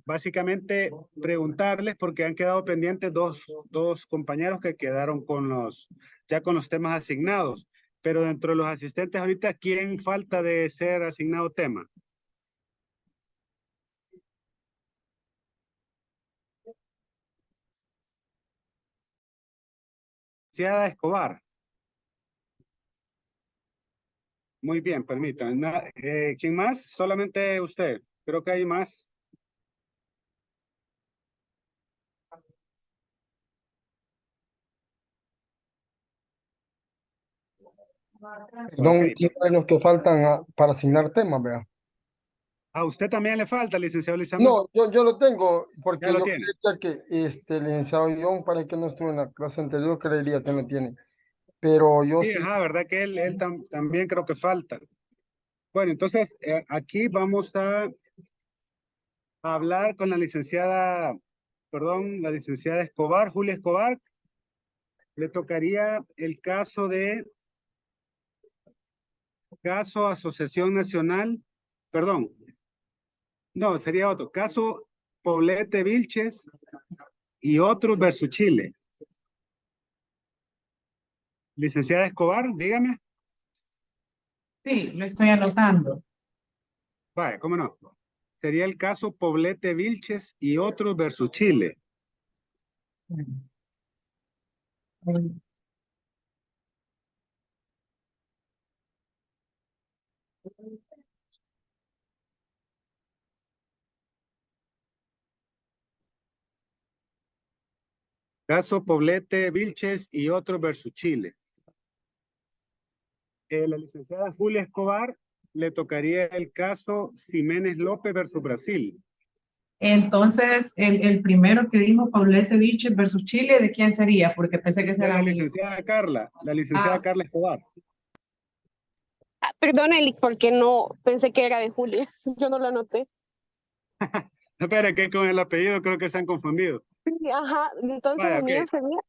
Básicamente preguntarles porque han quedado pendientes dos compañeros que quedaron ya con los temas asignados, pero dentro de los asistentes ahorita, ¿quién falta de ser asignado tema? Ciada Escobar. Muy bien, permítanme. ¿Quién más? Solamente usted. Creo que hay más. Perdón, Ok. ¿quién de los que faltan para asignar temas, vea? A usted también le falta, licenciado Lizama. No, yo lo tengo, porque Ya lo yo tiene. creía que el licenciado John, para que no estuvo en la clase anterior, creería que no tiene. Pero yo Sí, sí, ajá, verdad que él también creo que falta. Bueno, entonces aquí vamos a a hablar con la licenciada, perdón, la licenciada Escobar, Julia Escobar. Le tocaría el caso Asociación Nacional, perdón, no, sería otro, caso Poblete Vilches y otros versus Chile. Licenciada Escobar, dígame. Sí, lo estoy anotando. Vaya, ¿cómo no? Sería el caso Poblete Vilches y otros versus Chile. Caso Poblete Vilches y otros versus Chile. La licenciada Julia Escobar le tocaría el caso Ximénez López versus Brasil. Entonces, el primero que dijo Paulette Vilches versus Chile, ¿de quién sería? Porque pensé que De será la mío. licenciada Carla, la licenciada Carla Escobar. Perdón, Eli, porque no pensé que era de Julia. Yo no lo anoté. Espera, que con el apellido creo que se han confundido. Sí, ajá, entonces Vaya, el mío ok. sería.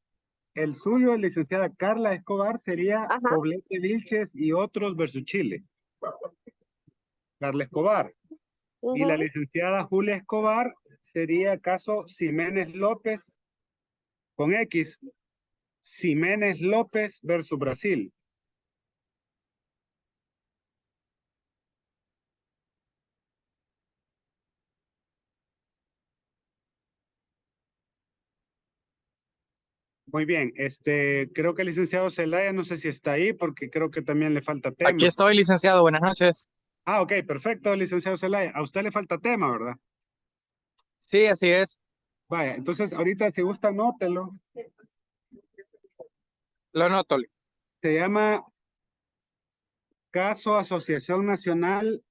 El suyo, licenciada Carla Escobar, sería Ajá. Poblete Vilches y otros versus Chile. Carla Escobar. Y la Ujú. licenciada Julia Escobar sería caso Ximénez López con X. Ximénez López versus Brasil. Muy bien, creo que el licenciado Zelaya, no sé si está ahí porque creo que también le falta tema. Aquí estoy, licenciado. Buenas noches. Ah, ok, perfecto, licenciado Zelaya. A usted le falta tema, ¿verdad? Sí, así es. Vaya, entonces ahorita si gusta, anótelo. Lo anoto. Se llama Caso Asociación Nacional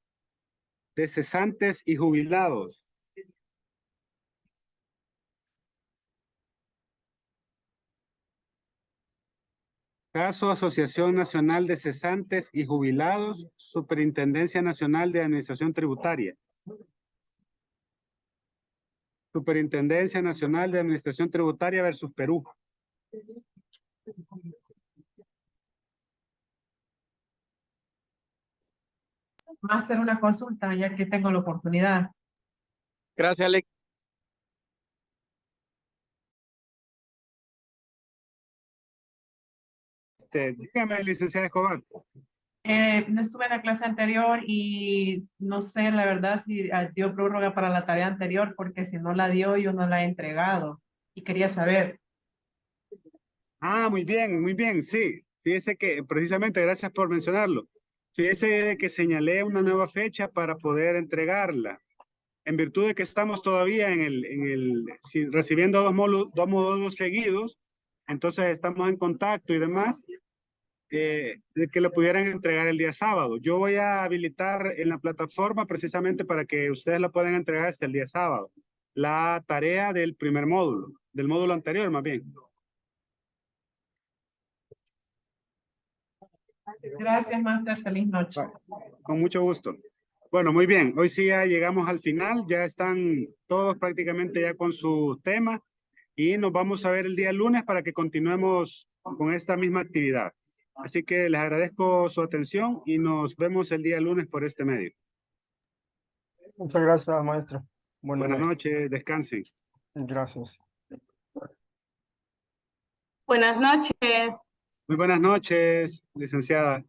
de Cesantes y Jubilados. Caso Asociación Nacional de Cesantes y Jubilados, Superintendencia Nacional de Administración Tributaria. Superintendencia Nacional de Administración Tributaria versus Perú. Máster, una consulta, ya que tengo la oportunidad. Gracias, Alex. Dígame, licenciada Escobar. No estuve en la clase anterior y no sé la verdad si dio prórroga para la tarea anterior, porque si no la dio, yo no la he entregado. Y quería saber. Ah, muy bien, sí. Fíjese que precisamente, gracias por mencionarlo. Fíjese que señalé una nueva fecha para poder entregarla. En virtud de que estamos todavía recibiendo dos módulos seguidos, entonces estamos en contacto y demás, de que lo pudieran entregar el día sábado. Yo voy a habilitar en la plataforma precisamente para que ustedes la puedan entregar hasta el día sábado. La tarea del primer módulo, del módulo anterior más bien. Gracias, Máster. Feliz noche. Vale, con mucho gusto. Bueno, muy bien. Hoy sí ya llegamos al final. Ya están todos prácticamente ya con su tema y nos vamos a ver el día lunes para que continuemos con esta misma actividad. Así que les agradezco su atención y nos vemos el día lunes por este medio. Muchas gracias, maestro. Buenas noches, descansen. Gracias. Buenas noches. Muy buenas noches, licenciada.